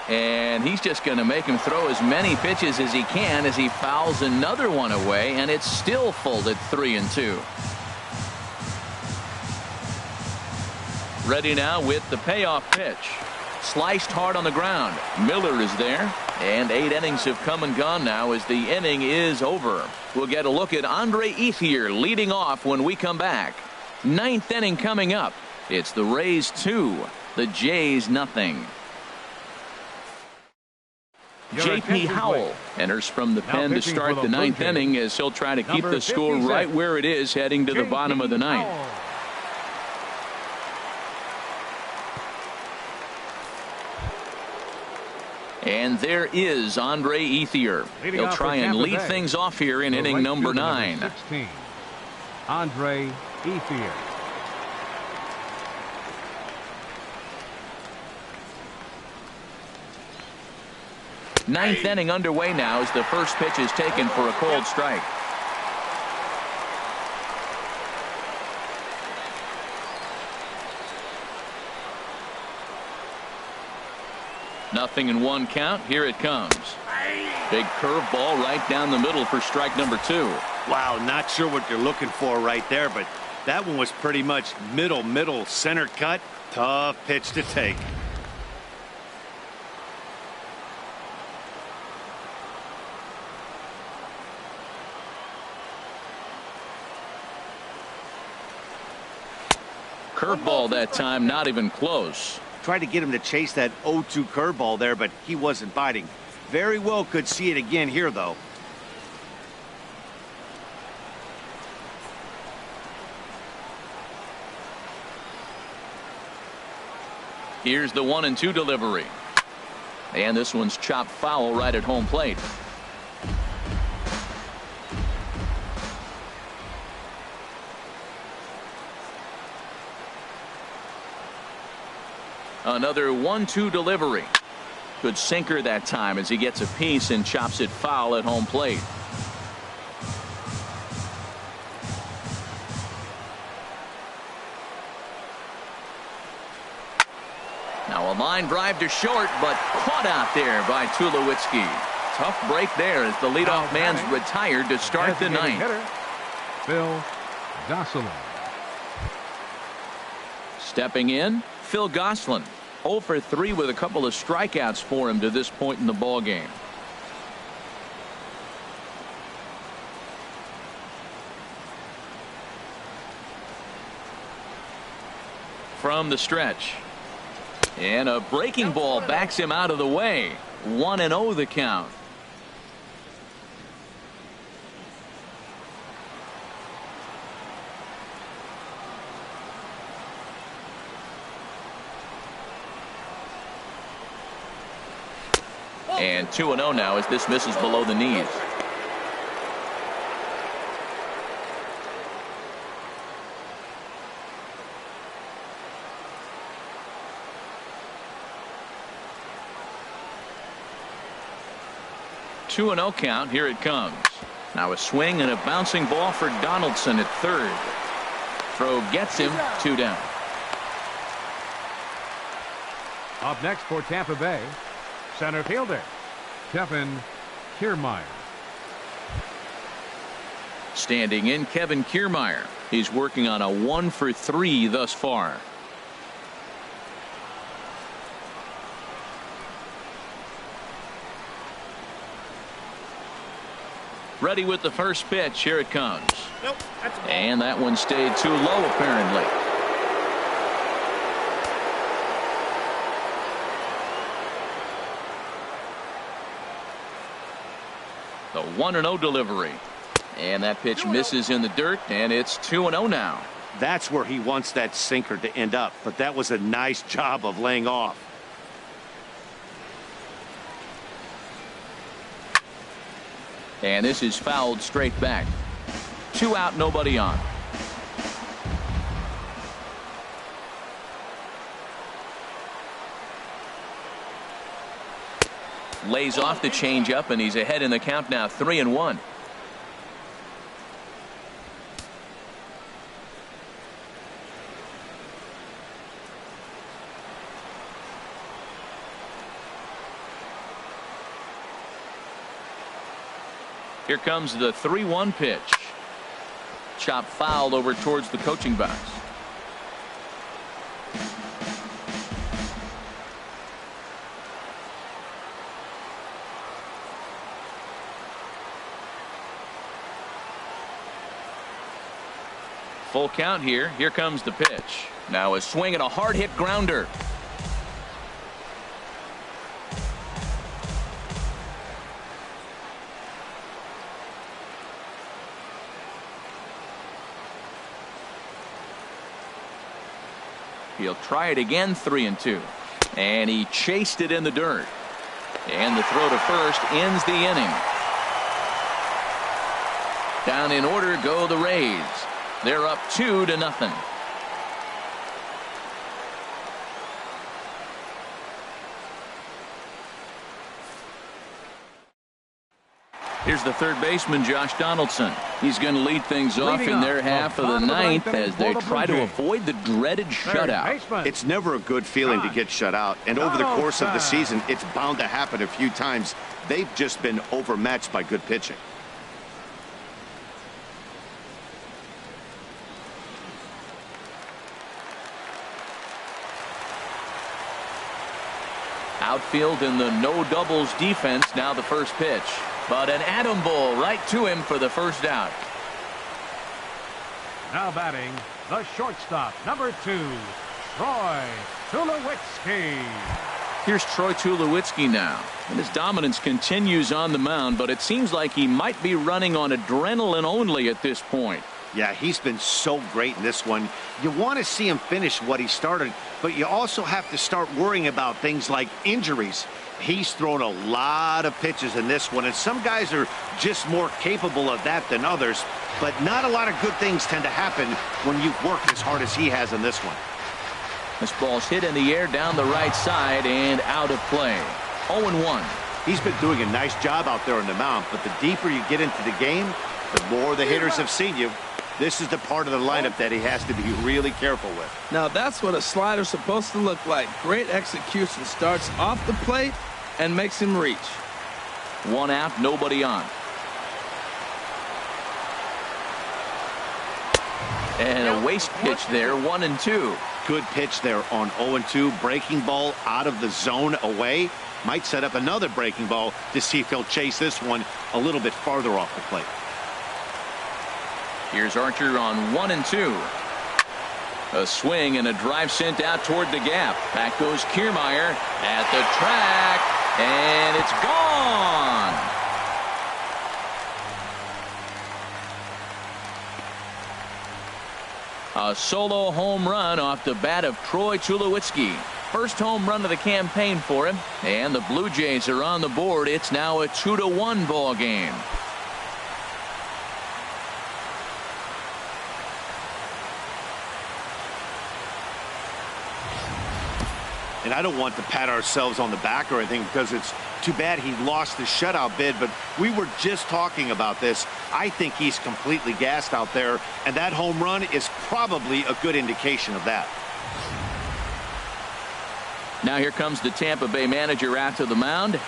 And he's just going to make him throw as many pitches as he can as he fouls another one away, and it's still full at 3-2. Ready now with the payoff pitch. Sliced hard on the ground. Miller is there. And 8 innings have come and gone now as the inning is over. We'll get a look at Andre Ethier leading off when we come back. 9th inning coming up. It's the Rays 2, the Jays nothing. J.P. Howell enters from the pen to start the ninth inning as he'll try to keep the score right where it is heading to the bottom of the ninth. And there is Andre Ethier. He'll try and lead things off here in inning number 9. 16, Andre Ethier. Ninth inning underway now as the first pitch is taken for a cold strike. Nothing in one count. Here it comes. Big curveball right down the middle for strike number 2. Wow, not sure what you're looking for right there, but that one was pretty much middle center cut. Tough pitch to take. Curveball that time, not even close. Tried to get him to chase that 0-2 curveball there, but he wasn't biting. Very well could see it again here, though. Here's the 1-2 delivery. And this one's chopped foul right at home plate. Another 1-2 delivery. Good sinker that time as he gets a piece and chops it foul at home plate. Now a line drive to short, but caught out there by Tulowitzki. Tough break there as the leadoff man's retired to start the ninth. Phil Gosselin. Stepping in, Phil Gosselin. 0 for 3 with a couple of strikeouts for him to this point in the ball game. From the stretch. And a breaking ball backs him out of the way. 1-0 the count. And 2-0 now as this misses below the knees. Two and 0 count. Here it comes. Now a swing and a bouncing ball for Donaldson at third. Throw gets him. 2 down. Up next for Tampa Bay, center fielder Kevin Kiermaier. Standing in, Kevin Kiermaier. He's working on a 1 for 3 thus far. Ready with the first pitch. Here it comes. Nope, and that one stayed too low apparently. The 1-0 delivery. And that pitch misses in the dirt, and it's 2-0 now. That's where he wants that sinker to end up, but that was a nice job of laying off. And this is fouled straight back. 2 out, nobody on. Lays off the changeup, and he's ahead in the count now, 3-1. Here comes the 3-1 pitch. Chop fouled over towards the coaching box. Full count here. Here comes the pitch. Now a swing and a hard hit grounder. He'll try it again, 3-2. And he chased it in the dirt. And the throw to first ends the inning. Down in order go the Rays. They're up 2-0. Here's the third baseman, Josh Donaldson. He's going to lead things off in their half of the ninth as they try to avoid the dreaded shutout. It's never a good feeling to get shut out, and over the course of the season, it's bound to happen a few times. They've just been overmatched by good pitching. Outfield in the no doubles defense. Now the first pitch. But an atom ball right to him for the first out. Now batting, the shortstop, number 2, Troy Tulowitzki. Here's Troy Tulowitzki now. And his dominance continues on the mound, but it seems like he might be running on adrenaline only at this point. Yeah, he's been so great in this one. You want to see him finish what he started, but you also have to start worrying about things like injuries. He's thrown a lot of pitches in this one, and some guys are just more capable of that than others, but not a lot of good things tend to happen when you've worked as hard as he has in this one. This ball's hit in the air down the right side and out of play. 0-1. He's been doing a nice job out there on the mound, but the deeper you get into the game, the more the hitters have seen you. This is the part of the lineup that he has to be really careful with. Now that's what a slider's supposed to look like. Great execution. Starts off the plate and makes him reach. 1 out, nobody on. And a waste pitch there, 1-2. Good pitch there on 0-2. Breaking ball out of the zone away. Might set up another breaking ball to see if he'll chase this one a little bit farther off the plate. Here's Archer on 1-2. A swing and a drive sent out toward the gap. Back goes Kiermaier at the track, and it's gone. A solo home run off the bat of Troy Tulowitzki. First home run of the campaign for him, and the Blue Jays are on the board. It's now a 2-1 ball game. And I don't want to pat ourselves on the back or anything because it's too bad he lost the shutout bid, but we were just talking about this. I think he's completely gassed out there, and that home run is probably a good indication of that. Now here comes the Tampa Bay manager out to the mound,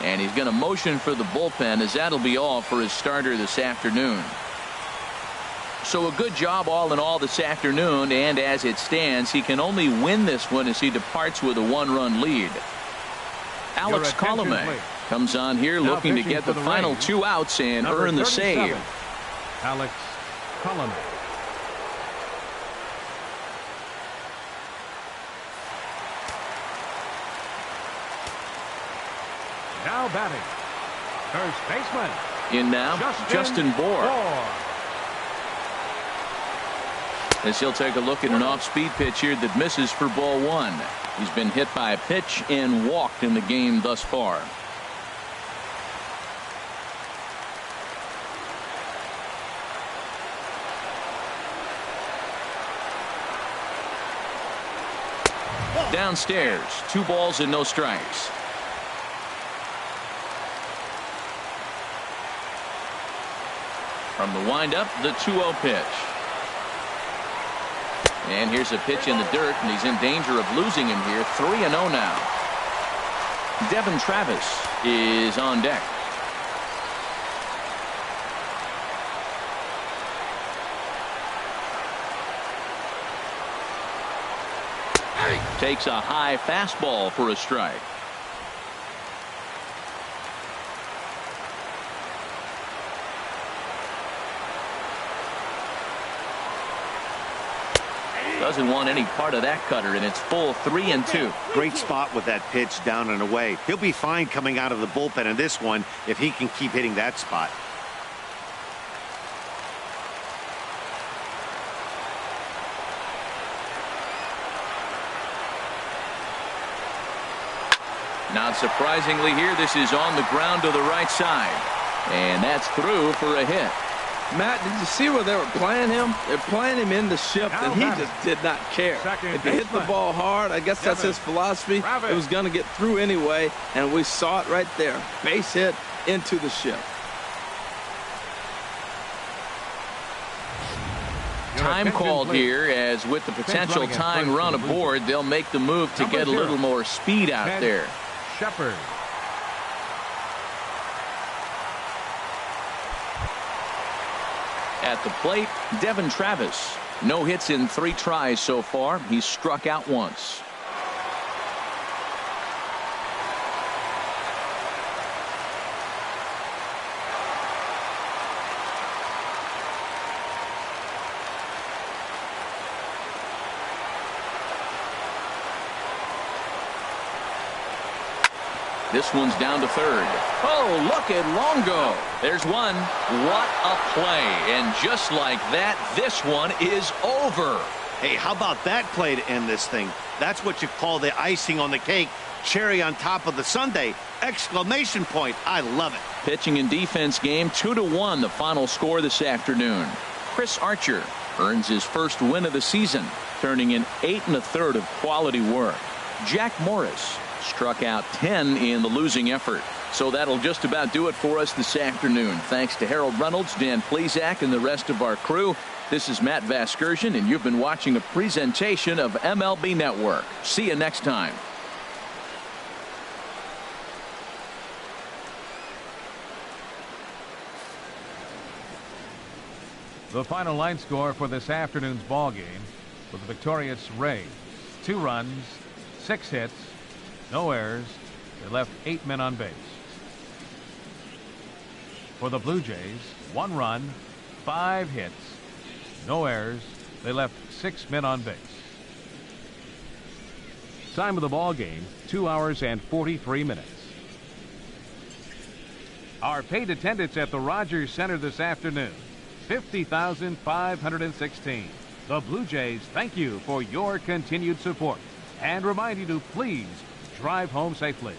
and he's going to motion for the bullpen, as that'll be all for his starter this afternoon. So a good job all in all this afternoon, and as it stands, he can only win this one as he departs with a 1-run lead. Alex Colomé comes on here looking to get the final 2 outs and earn the save. Alex Colomé. Now batting, first baseman. In now, Justin Bour. As he'll take a look at an off-speed pitch here that misses for ball 1. He's been hit by a pitch and walked in the game thus far. Downstairs, 2 balls and no strikes. From the windup, the 2-0 pitch. And here's a pitch in the dirt, and he's in danger of losing him here. 3-0 now. Devin Travis is on deck. Takes a high fastball for a strike. Doesn't want any part of that cutter, and it's full 3-2. Great spot with that pitch down and away. He'll be fine coming out of the bullpen in this one if he can keep hitting that spot. Not surprisingly here, this is on the ground to the right side. And that's through for a hit. Matt, did you see where they were playing him? They're playing him in the shift, and he just did not care. If you hit the ball hard, I guess that's his philosophy. It was going to get through anyway, and we saw it right there. Base hit into the shift. Time called here, as with the potential tying run aboard, they'll make the move to get a little more speed out there. Shepard. At the plate, Devin Travis. No hits in 3 tries so far. He's struck out once. This one's down to third. Oh, look at Longo. There's one. What a play. And just like that, this one is over. Hey, how about that play to end this thing? That's what you call the icing on the cake. Cherry on top of the sundae. Exclamation point. I love it. Pitching and defense game, 2-1, the final score this afternoon. Chris Archer earns his first win of the season, turning in 8 1/3 of quality work. Jack Morris struck out 10 in the losing effort. So that'll just about do it for us this afternoon. Thanks to Harold Reynolds, Dan Plesac, and the rest of our crew. This is Matt Vasgersian, and you've been watching a presentation of MLB Network. See you next time. The final line score for this afternoon's ball game for the victorious Rays: 2 runs, 6 hits, no errors. They left 8 men on base. For the Blue Jays, 1 run, 5 hits, no errors. They left 6 men on base. Time of the ball game, 2 hours and 43 minutes. Our paid attendance at the Rogers Center this afternoon, 50,516. The Blue Jays thank you for your continued support and remind you to please drive home safely.